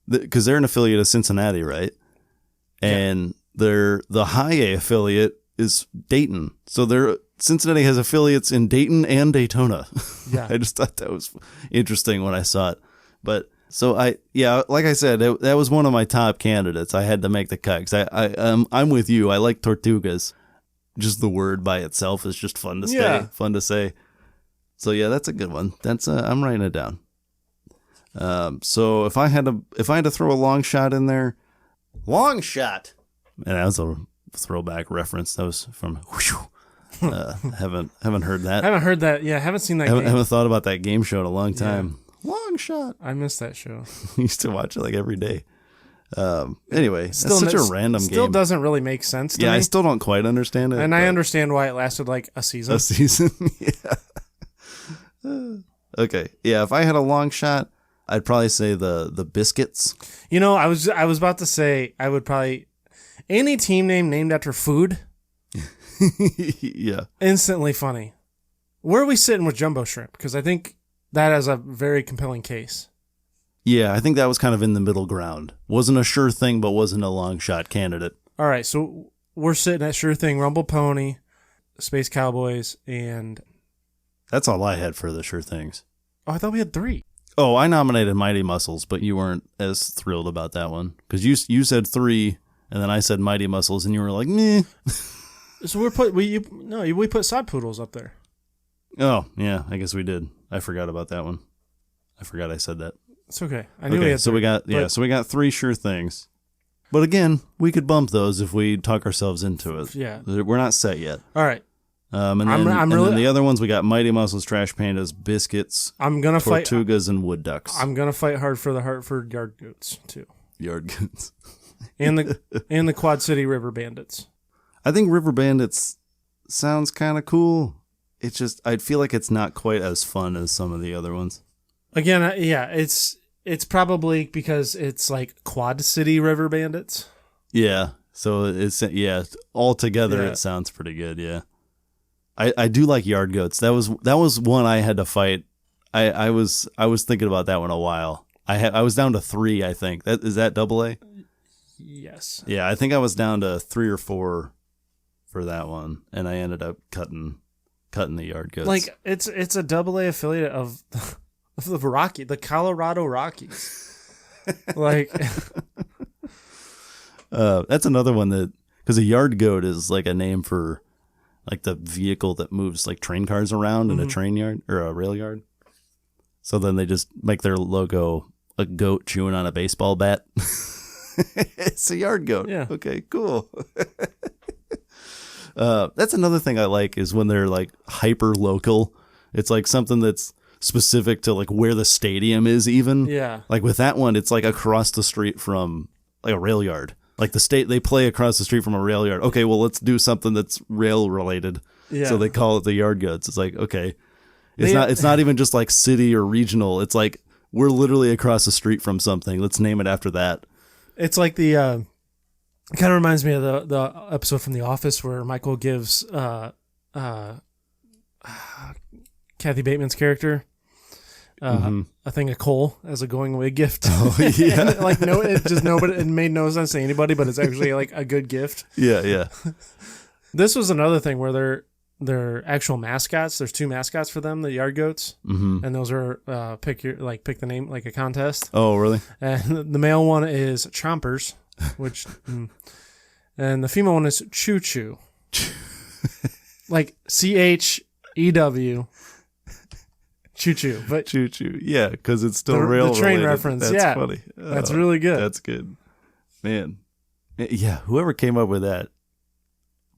because they're an affiliate of Cincinnati, right? And the high A affiliate is Dayton, so Cincinnati has affiliates in Dayton and Daytona. Yeah, I just thought that was interesting when I saw it, but. So like I said, that was one of my top candidates. I had to make the cut because I'm with you. I like Tortugas. Just the word by itself is just fun to say. So yeah, that's a good one. That's I'm writing it down. So if I had to throw a long shot in there, long shot, and that was a throwback reference. That was from. Haven't heard that. I haven't heard that. Yeah, haven't seen that. Haven't thought about that game show in a long time. Yeah. Long shot. I missed that show. I used to watch it like every day. Anyway, it's such a random game. Still doesn't really make sense to me. Yeah, I still don't quite understand it. And I understand why it lasted like a season. A season, yeah. Okay, yeah. If I had a long shot, I'd probably say the Biscuits. I was about to say I would probably any team name named after food. Yeah. Instantly funny. Where are we sitting with Jumbo Shrimp? Because I think that has a very compelling case. Yeah, I think that was kind of in the middle ground. Wasn't a sure thing, but wasn't a long shot candidate. All right, so we're sitting at sure thing, Rumble Pony, Space Cowboys, and... That's all I had for the sure things. Oh, I thought we had 3. Oh, I nominated Mighty Muscles, but you weren't as thrilled about that one. Because you said 3, and then I said Mighty Muscles, and you were like, meh. So we put Sod Poodles up there. Oh, yeah, I guess we did. I forgot about that one. I forgot I said that. It's okay. I knew we had so we got 3 sure things. But again, we could bump those if we talk ourselves into it. Yeah. We're not set yet. All right. And then the other ones we got Mighty Muscles, Trash Pandas, Biscuits, Tortugas, and Wood Ducks. I'm gonna fight hard for the Hartford Yard Goats too. Yard Goats. and the Quad City River Bandits. I think River Bandits sounds kind of cool. It's just I'd feel like it's not quite as fun as some of the other ones. Again, it's probably because it's like Quad City River Bandits. Yeah. So all together it sounds pretty good. Yeah. I do like Yard Goats. That was one I had to fight. I was thinking about that one a while. I was down to 3. I think is that AA. Yes. Yeah, I think I was down to 3 or 4 for that one, and I ended up cutting the Yard Goats. Like it's a AA affiliate of the Colorado Rockies. Like that's another one that because a yard goat is like a name for like the vehicle that moves like train cars around in a train yard or a rail yard. So then they just make their logo a goat chewing on a baseball bat. It's a yard goat. Yeah. Okay, cool. That's another thing I like is when they're like hyper local. It's like something that's specific to like where the stadium is even. Yeah. Like with that one, it's like across the street from like a rail yard. Like they play across the street from a rail yard. Okay, well, let's do something that's rail related. Yeah. So they call it the Yard Goats. It's like, okay. It's not even just like city or regional. It's like we're literally across the street from something. Let's name it after that. It's like the it kind of reminds me of the episode from The Office where Michael gives Kathy Bateman's character a thing of coal as a going away gift. Oh yeah. It made no sense to anybody, but it's actually like a good gift. Yeah, yeah. This was another thing where their actual mascots. There's 2 mascots for them, the yard goats, and those are pick the name like a contest. Oh, really? And the male one is Chompers, which, and the female one is Choo Choo, like CHEW. Choo Choo, but Choo Choo, yeah, because it's still the rail train related. reference. That's yeah, funny. That's really good. That's good, man. Yeah, whoever came up with that,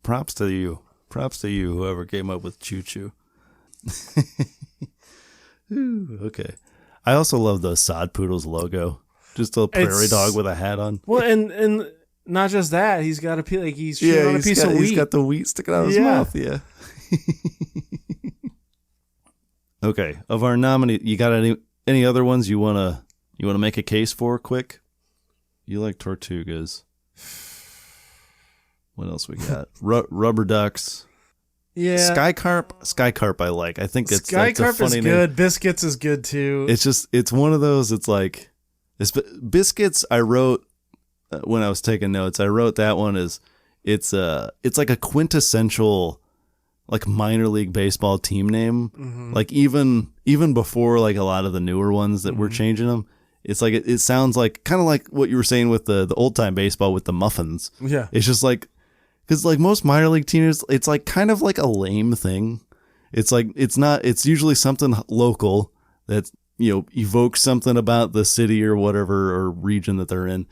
props to you. Props to you, whoever came up with Choo Choo. Okay. I also love the Sod Poodles logo. Just a prairie dog with a hat on. Well, and not just that, he's got he's chewing on a piece of wheat. He's got the wheat sticking out of his mouth. Yeah. Okay. Of our nominee, you got any other ones you wanna make a case for quick? You like Tortugas. What else we got? Rubber ducks. Yeah. Sky carp I like. I think that's a funny name. Good. Biscuits is good too. It's one of those. It's like biscuits. I wrote when I was taking notes. I wrote that one as it's like a quintessential like minor league baseball team name. Mm-hmm. Like even before like a lot of the newer ones that we're changing them. It's like it sounds like kind of like what you were saying with the old time baseball with the muffins. Yeah. It's just like. Because like most minor league teams, it's like kind of like a lame thing. It's like it's usually something local that evokes something about the city or whatever or region that they're in.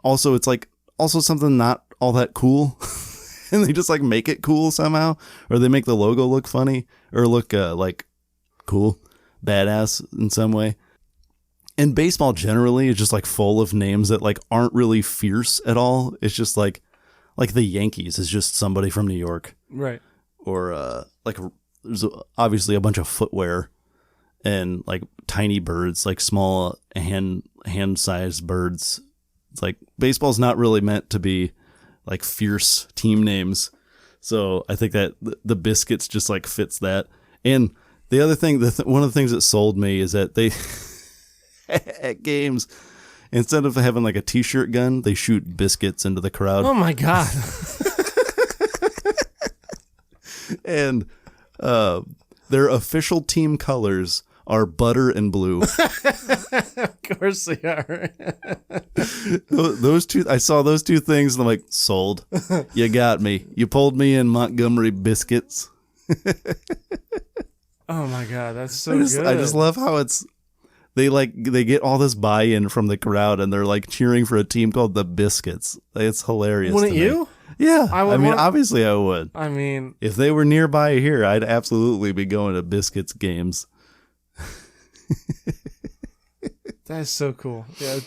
Also, it's like also something not all that cool, and they just like make it cool somehow, or they make the logo look funny or look like cool, badass in some way. And baseball generally is just like full of names that like aren't really fierce at all. It's just like the Yankees is just somebody from New York. Right. Or like there's obviously a bunch of footwear and like tiny birds, like small hand-sized birds. It's like baseball's not really meant to be like fierce team names. So I think that the Biscuits just like fits that. And the other thing, one of the things that sold me is that they at games, instead of having like a t-shirt gun, they shoot biscuits into the crowd. Oh my God. And their official team colors are butter and blue. Of course they are. Those two, I saw those two things and I'm like, sold. You got me. You pulled me in, Montgomery Biscuits. Oh my God, that's so good. I just love how they get all this buy-in from the crowd and they're like cheering for a team called the Biscuits. It's hilarious. Wouldn't you? Yeah. Obviously I would. I mean, if they were nearby here, I'd absolutely be going to Biscuits games. That's so cool. Yeah.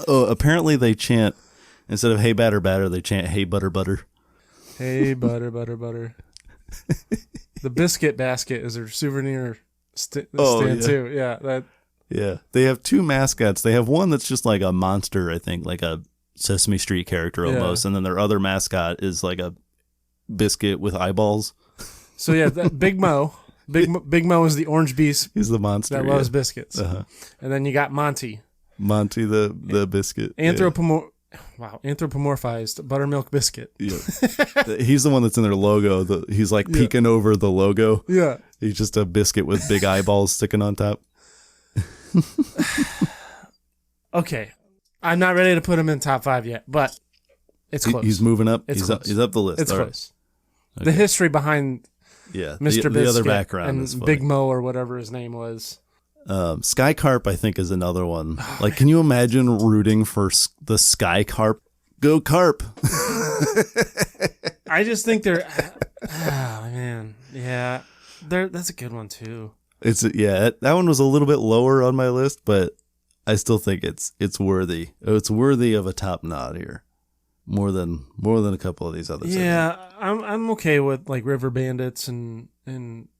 Oh, apparently they chant, instead of hey batter batter, they chant hey butter butter. Hey butter butter butter. The biscuit basket is their souvenir stand too. Yeah, Yeah, they have 2 mascots. They have one that's just like a monster, I think, like a Sesame Street character almost, and then their other mascot is like a biscuit with eyeballs. So yeah, Big Mo. Big Mo is the orange beast. He's the monster that loves biscuits. Uh-huh. And then you got Monty. Monty the biscuit. Anthropomorphized buttermilk biscuit. Yeah. He's the one that's in their logo. He's like peeking over the logo. Yeah. He's just a biscuit with big eyeballs sticking on top. Okay. I'm not ready to put him in top 5 yet, but it's close. He's moving up. He's up the list. It's all close. Right. The history behind Mr. Biscuit the other background and Big Mo or whatever his name was. Sky Carp, I think, is another one. Like, can you imagine rooting for the Sky Carp? Go Carp! I just think they're... Oh, man. Yeah. That's a good one, too. That one was a little bit lower on my list, but I still think it's worthy. It's worthy of a top nod here. More than a couple of these others. Yeah, I'm okay with like River Bandits and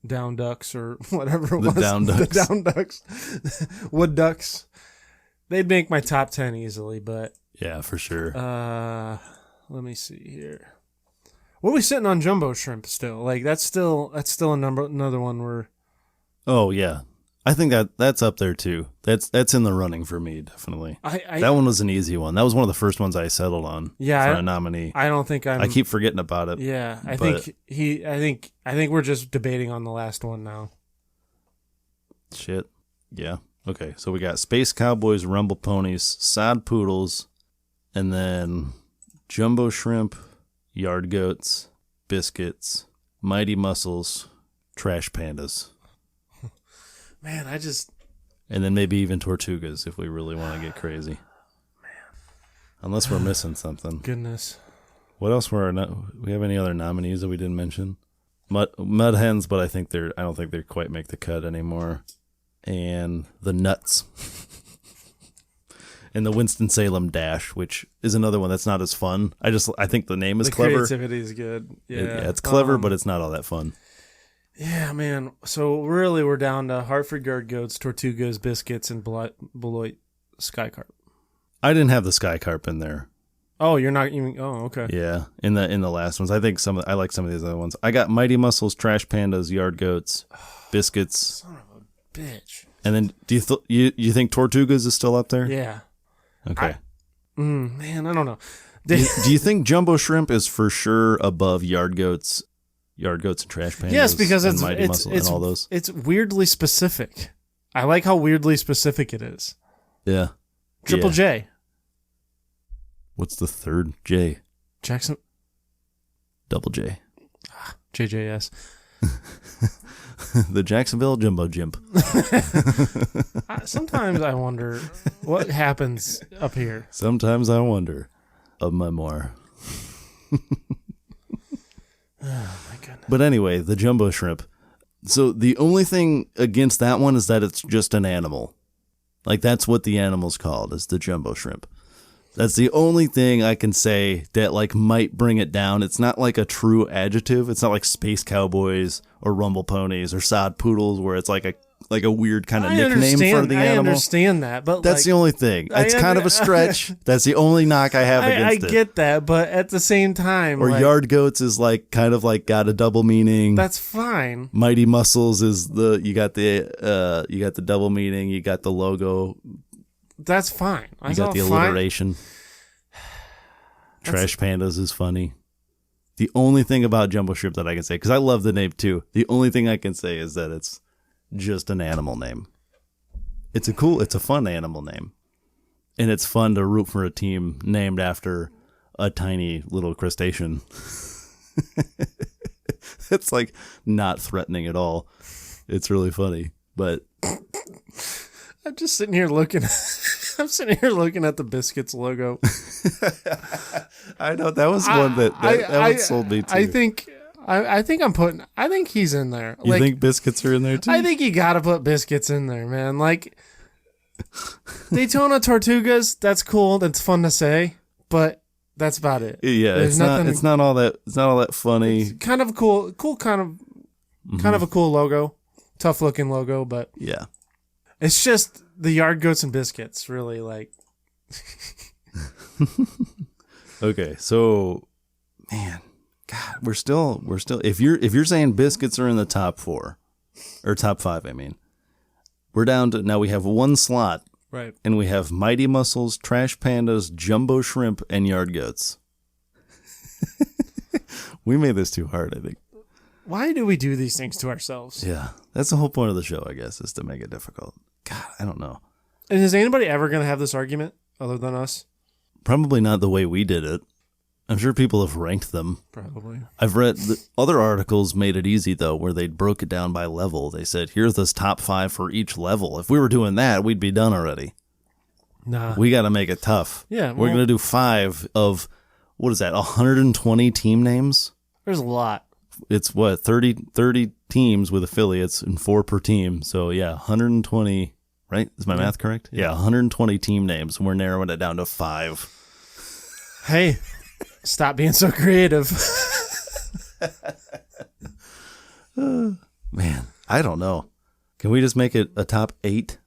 Down Ducks or whatever it was. Down Ducks. The Down Ducks. Wood Ducks. They'd make my top 10 easily, but yeah, for sure. Let me see here. What are we sitting on Jumbo Shrimp still? Like that's still another one where. Oh yeah, I think that's up there too. That's in the running for me, definitely. That one was an easy one. That was one of the first ones I settled on. Yeah, for a nominee. I don't think I keep forgetting about it. Yeah, I think we're just debating on the last one now. Shit. Yeah. Okay. So we got Space Cowboys, Rumble Ponies, Sod Poodles, and then Jumbo Shrimp, Yard Goats, Biscuits, Mighty Muscles, Trash Pandas. Man, and then maybe even Tortugas if we really want to get crazy. Man. Unless we're missing something. Goodness. What else we have any other nominees that we didn't mention? Mud Hens, but I don't think they quite make the cut anymore. And the Nuts. And the Winston-Salem Dash, which is another one that's not as fun. I think the name is clever. The creativity is good. Yeah, it's clever, but it's not all that fun. Yeah, man. So really, we're down to Hartford Yard Goats, Tortugas, Biscuits, and Beloit Sky Carp. I didn't have the Sky Carp in there. Oh, you're not even. Oh, okay. Yeah, in the last ones, I think I like some of these other ones. I got Mighty Muscles, Trash Pandas, Yard Goats, Biscuits. Son of a bitch. And then, do you think Tortugas is still up there? Yeah. Okay. Man, I don't know. Do you think Jumbo Shrimp is for sure above Yard Goats and Trash Pandas? Yes, because and Mighty Muscle and all those. It's weirdly specific. I like how weirdly specific it is. Yeah. Triple J. What's the third J? Jackson. Double J. JJS. The Jacksonville Jumbo Jimp. Sometimes I wonder what happens up here. Sometimes I wonder. A memoir. Oh my goodness. But anyway, the Jumbo Shrimp. So the only thing against that one is that it's just an animal. Like that's what the animal's called, is the Jumbo Shrimp. That's the only thing I can say that like might bring it down. It's not like a true adjective. It's not like Space Cowboys or Rumble Ponies or Sod Poodles where it's like a weird kind of nickname for the animal. I understand that, but that's the only thing. It's kind of a stretch. That's the only knock I have against it. I get that, but at the same time, or Yard Goats is like kind of like got a double meaning. That's fine. Mighty Muscles is you got the double meaning. You got the logo. That's fine. You got the alliteration. Trash Pandas is funny. The only thing about Jumbo Shrimp that I can say, because I love the name too, the only thing I can say is that it's just an animal name. It's a fun animal name. And it's fun to root for a team named after a tiny little crustacean. It's like not threatening at all. It's really funny, but I'm just sitting here looking. I'm sitting here looking at the Biscuits logo. I know that was one that one sold me too. I think he's in there. You think Biscuits are in there too? I think you got to put Biscuits in there, man. Like Daytona Tortugas, that's cool. That's fun to say, but that's about it. Yeah, it's not all that funny. It's kind of cool, kind of a cool logo, tough looking logo, but yeah. It's just the Yard Goats and Biscuits, really, like. Okay, so, man, God, we're still. If you're saying Biscuits are in the top 4, or top 5, I mean, we're down to now. We have one slot, right? And we have Mighty Muscles, Trash Pandas, Jumbo Shrimp, and Yard Goats. We made this too hard, I think. Why do we do these things to ourselves? Yeah, that's the whole point of the show, I guess, is to make it difficult. God, I don't know. And is anybody ever going to have this argument other than us? Probably not the way we did it. I'm sure people have ranked them. Probably. I've read other articles made it easy, though, where they broke it down by level. They said, here's this top 5 for each level. If we were doing that, we'd be done already. Nah. We got to make it tough. Yeah. We're going to do 5 of, what is that, 120 team names? There's a lot. It's what, 30 teams with affiliates and 4 per team. So, yeah, 120, right? Is my math correct? Yeah, 120 team names. And we're narrowing it down to 5. Hey, stop being so creative. Man, I don't know. Can we just make it a top 8?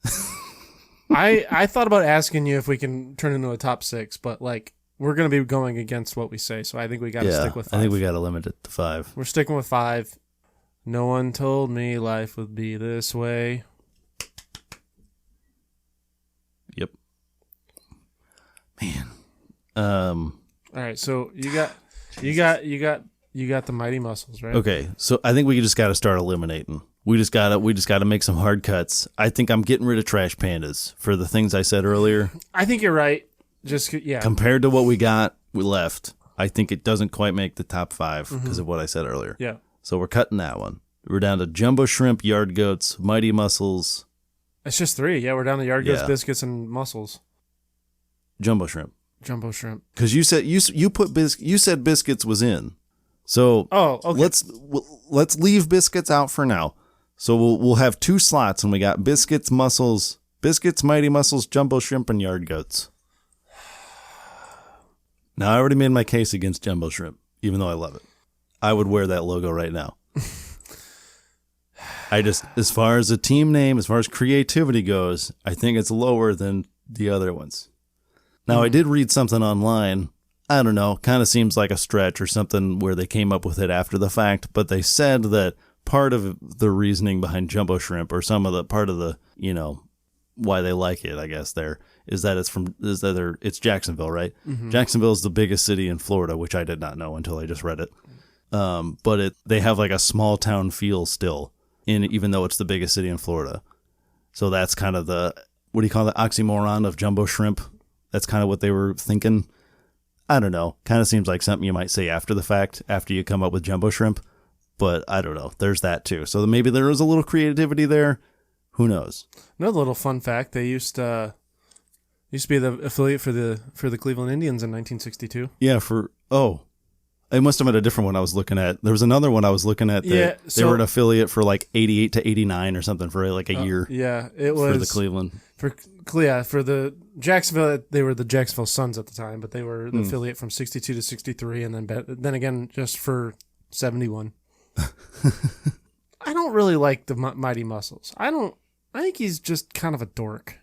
I thought about asking you if we can turn into a top 6, but like we're going to be going against what we say, so I think we got to stick with 5. I think we got to limit it to 5. We're sticking with 5. No one told me life would be this way. Um, All right, so you got the Mighty Muscles, right? okay, so I think we just got to start eliminating. We just gotta make some hard cuts. I think I'm getting rid of Trash Pandas for the things I said earlier. I think you're right. Compared to what we left, I think it doesn't quite make the top 5 because of what I said earlier. Yeah. So we're cutting that one. We're down to Jumbo Shrimp, Yard Goats, Mighty Muscles. It's just 3. Yeah, we're down to Yard Goats, Yeah. Biscuits, and Mussels. Jumbo Shrimp. Jumbo Shrimp. Because you said you said Biscuits was in. So okay. let's leave Biscuits out for now. So we'll have 2 slots, and we got Biscuits, Mussels, Biscuits, Mighty Muscles, Jumbo Shrimp, and Yard Goats. Now, I already made my case against Jumbo Shrimp, even though I love it. I would wear that logo right now. As far as a team name, as far as creativity goes, I think it's lower than the other ones. Now, I did read something online. I don't know, kind of seems like a stretch or something where they came up with it after the fact, but they said that part of the reasoning behind Jumbo Shrimp, or some of the part of the, why they like it, I guess, is that it's Jacksonville, right? Mm-hmm. Jacksonville is the biggest city in Florida, which I did not know until I just read it. But they have like a small town feel still, even though it's the biggest city in Florida. So that's kind of the oxymoron of Jumbo Shrimp. That's kind of what they were thinking. I don't know. Kind of seems like something you might say after the fact, after you come up with Jumbo Shrimp. But I don't know. There's that too. So maybe there was a little creativity there. Who knows? Another little fun fact: they used to be the affiliate for the Cleveland Indians in 1962. Yeah. It must have been a different one I was looking at. There was another one I was looking at that they were an affiliate for like 88 to 89 or something for like a year. Yeah, it was for the Cleveland. For the Jacksonville, they were the Jacksonville Suns at the time, but they were the affiliate from 62 to 63, and then again just for 71. I don't really like the Mighty Muscles. I think he's just kind of a dork.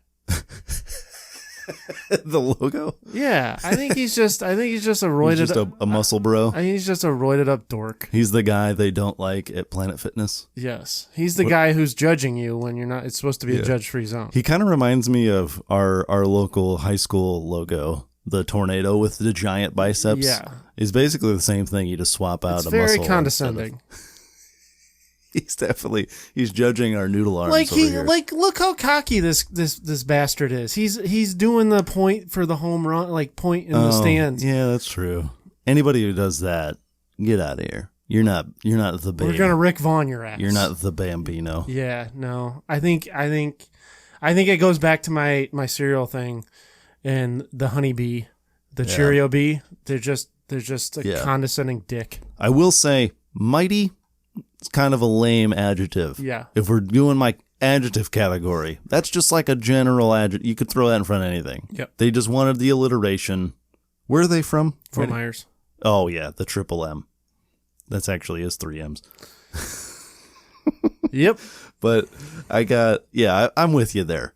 The logo? Yeah, I think he's just a roided he's just a muscle bro. I think he's just a roided up dork. He's the guy they don't like at Planet Fitness. Yes, he's the guy who's judging you when you're not. It's supposed to be a judge-free zone. He kind of reminds me of our local high school logo, the tornado with the giant biceps. Yeah, it's basically the same thing. You just swap out a muscle. It's very condescending. He's judging our noodle arms. Look how cocky this bastard is. He's doing the point for the home run, point in the stands. Yeah, that's true. Anybody who does that, get out of here. You're not the baby. We're gonna Rick Vaughn your ass. You're not the Bambino. Yeah, no. I think it goes back to my cereal thing and the honeybee, the Cheerio bee. They're just a condescending dick. I will say, mighty. It's kind of a lame adjective. Yeah. If we're doing my adjective category, that's just like a general adjective. You could throw that in front of anything. Yep. They just wanted the alliteration. Where are they from? Fort Myers. Oh, yeah. The triple M. That's actually is 3 M's. Yep. But I'm with you there.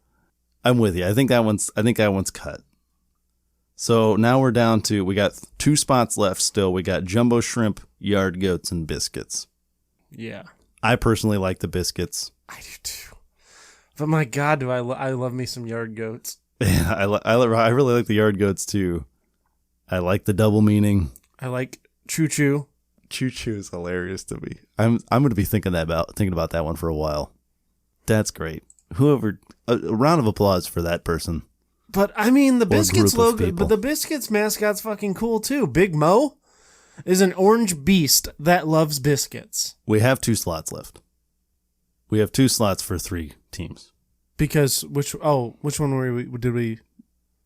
I'm with you. I think that one's cut. So now we're down to, we got 2 spots left still. We got Jumbo Shrimp, Yard Goats, and Biscuits. Yeah. I personally like the Biscuits. I do too. But my God, do I love me some Yard Goats. Yeah, I really like the Yard Goats too. I like the double meaning. I like Choo Choo. Choo Choo is hilarious to me. I'm going to be thinking about that one for a while. That's great. A round of applause for that person. But I mean, the Biscuits logo, but the Biscuits mascot's fucking cool too. Big Mo is an orange beast that loves biscuits. We have 2 slots left. We have 2 slots for 3 teams. Because which one did we?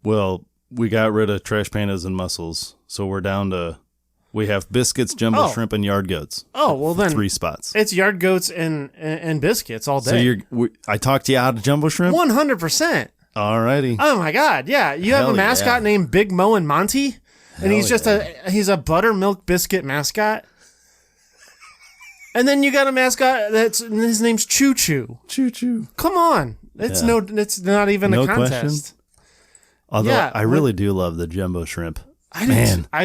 Well, we got rid of Trash Pandas and Mussels, so we're down to, we have Biscuits, Jumbo Shrimp, and Yard Goats. Oh, well then 3 spots. It's Yard Goats and Biscuits all day. So I talked you out of Jumbo Shrimp? 100%. Alrighty. Oh my God, yeah. You have a mascot named Big Mo and Monty? And he's just he's a buttermilk biscuit mascot. And then you got a mascot his name's Choo Choo. Choo Choo. Come on. It's not even a contest. Question? Although I really do love the Jumbo Shrimp. I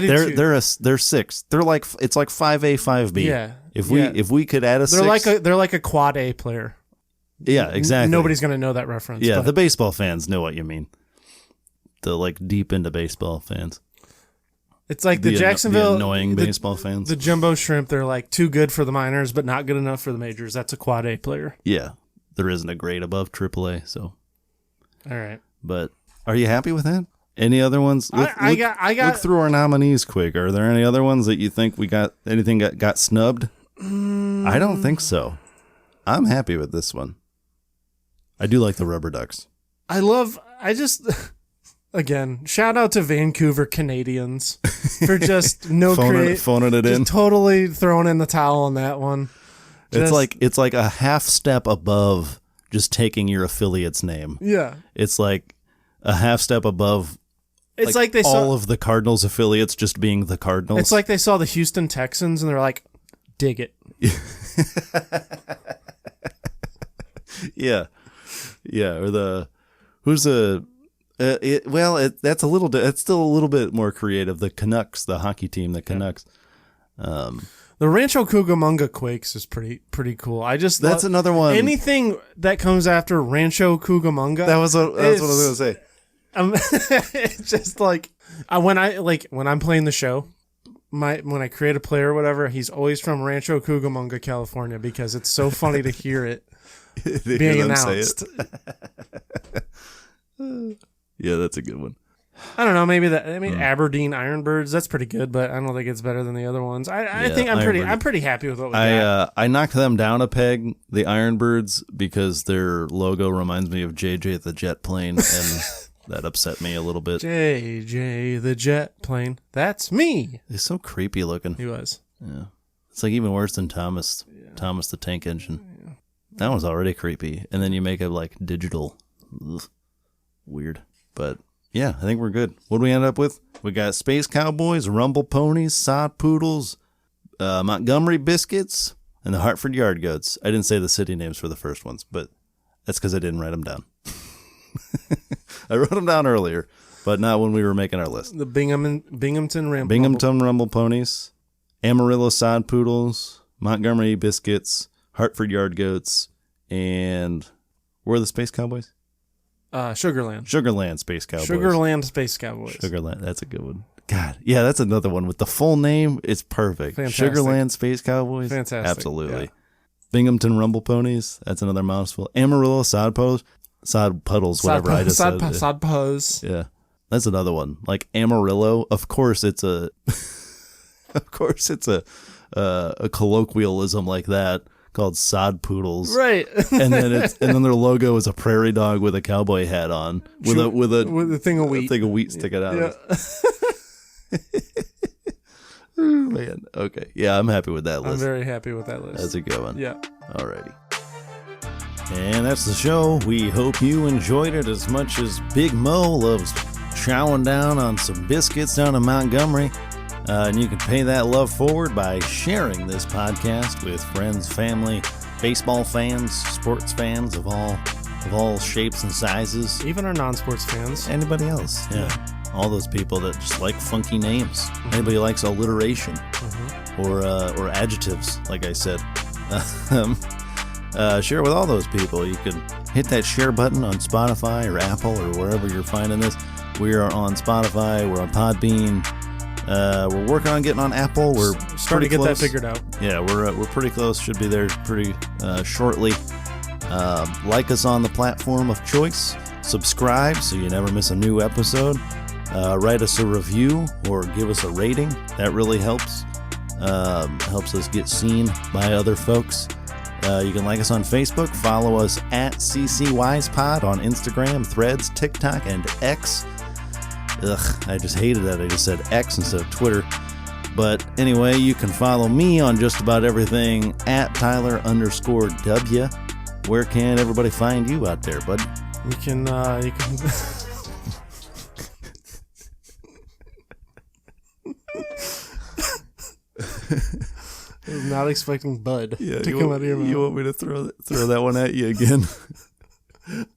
do too. They're 6. They're like, it's like 5A, 5B. Yeah. If we could add a 6. They're like a quad A player. Yeah, exactly. Nobody's going to know that reference. Yeah, the baseball fans know what you mean. The deep into baseball fans. It's like the Jacksonville... the annoying baseball fans. The jumbo shrimp, they're like too good for the minors, but not good enough for the majors. That's a quad A player. Yeah. There isn't a grade above AAA, so. All right. But are you happy with that? Any other ones? Look through our nominees quick. Are there any other ones that you think anything got snubbed? I don't think so. I'm happy with this one. I do like the rubber ducks. Again, shout out to Vancouver Canadians for just phoning it in. Totally throwing in the towel on that one. It's like a half step above just taking your affiliate's name. Yeah. It's like a half step above. It's like they all of the Cardinals affiliates just being the Cardinals. It's like they saw the Houston Texans and they're like, dig it. Yeah. Yeah. Or that's still a little bit more creative. The Canucks, the hockey team, the Canucks. The Rancho Cucamonga Quakes is pretty cool. That's another one. Anything that comes after Rancho Cucamonga. That's what I was going to say. It's just like when I'm playing the show, when I create a player or whatever, he's always from Rancho Cucamonga, California, because it's so funny to hear it being announced. Yeah, that's a good one. I don't know. Maybe Aberdeen Ironbirds. That's pretty good, but I don't think it's better than the other ones. I think I'm pretty happy with what we got. I knocked them down a peg, the Ironbirds, because their logo reminds me of JJ the Jet Plane, and that upset me a little bit. JJ the Jet Plane. That's me. He's so creepy looking. He was. Yeah, it's like even worse than Thomas. Yeah. Thomas the Tank Engine. Yeah. That one's already creepy, and then you make it like digital. Ugh. Weird, but. Yeah, I think we're good. What do we end up with? We got Space Cowboys, Rumble Ponies, Sod Poodles, Montgomery Biscuits, and the Hartford Yard Goats. I didn't say the city names for the first ones, but that's because I didn't write them down. I wrote them down earlier, but not when we were making our list. The Binghamton Rumble Ponies, Amarillo Sod Poodles, Montgomery Biscuits, Hartford Yard Goats, and where are the Space Cowboys? Sugarland Space Cowboys. Sugarland, that's a good one. God, yeah, that's another one with the full name. It's perfect. Fantastic. Sugarland Space Cowboys. Fantastic. Absolutely. Yeah. Binghamton Rumble Ponies. That's another mouthful. Amarillo Sod Puddles. Sod Puddles. Yeah, that's another one. Like Amarillo. Of course, it's a colloquialism like that. Called Sod Poodles, right? and then their logo is a prairie dog with a cowboy hat on, with a thing of wheat sticking out. Yeah. Oh, man, okay, yeah, I'm happy with that list. I'm very happy with that list. That's a good one. Yeah. Alrighty. And that's the show. We hope you enjoyed it as much as Big Mo loves chowing down on some biscuits down in Montgomery. And you can pay that love forward by sharing this podcast with friends, family, baseball fans, sports fans of all shapes and sizes. Even our non-sports fans. Anybody else. Yeah. All those people that just like funky names. Mm-hmm. Anybody likes alliteration or adjectives, like I said. Share with all those people. You can hit that share button on Spotify or Apple or wherever you're finding this. We are on Spotify. We're on Podbean. We're working on getting on Apple. We're starting to get that figured out. Yeah, we're pretty close. Should be there pretty shortly. Like us on the platform of choice. Subscribe so you never miss a new episode. Write us a review or give us a rating. That really helps. Helps us get seen by other folks. You can like us on Facebook. Follow us at CCWisePod on Instagram, Threads, TikTok, and X. Ugh, I just hated that. I just said X instead of Twitter. But anyway, you can follow me on just about everything at Tyler_W. Where can everybody find you out there, bud? You can I was not expecting Bud to come out of your mouth. You want me to throw that one at you again?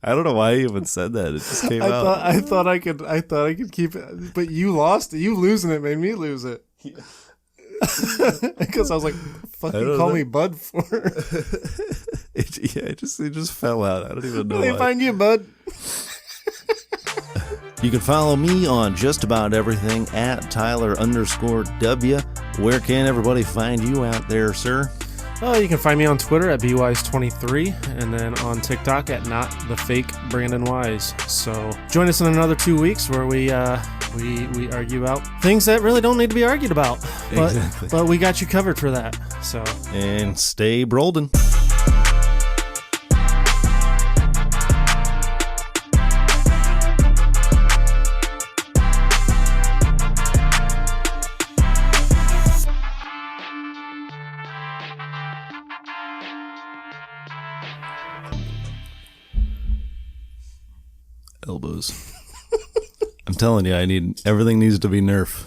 I don't know why I even said that. It just came out. I thought I could keep it, but you lost it. You losing it made me lose it. Because I was like, "Fuck you, call me Bud for." It just fell out. I don't even know. Where they find you, Bud? You can follow me on just about everything at Tyler_W. Where can everybody find you out there, sir? Oh, you can find me on Twitter at bwise23 and then on TikTok at NotTheFakeBrandonWise. So join us in another 2 weeks where we argue about things that really don't need to be argued about. Exactly. But we got you covered for that. So and stay brolden. Elbows. I'm telling you, everything needs to be Nerf.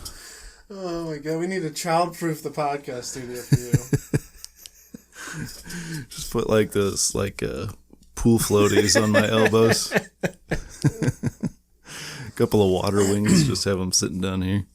oh my god, we need to childproof the podcast studio for you. Just put like those pool floaties on my elbows. A couple of water wings, just have them sitting down here.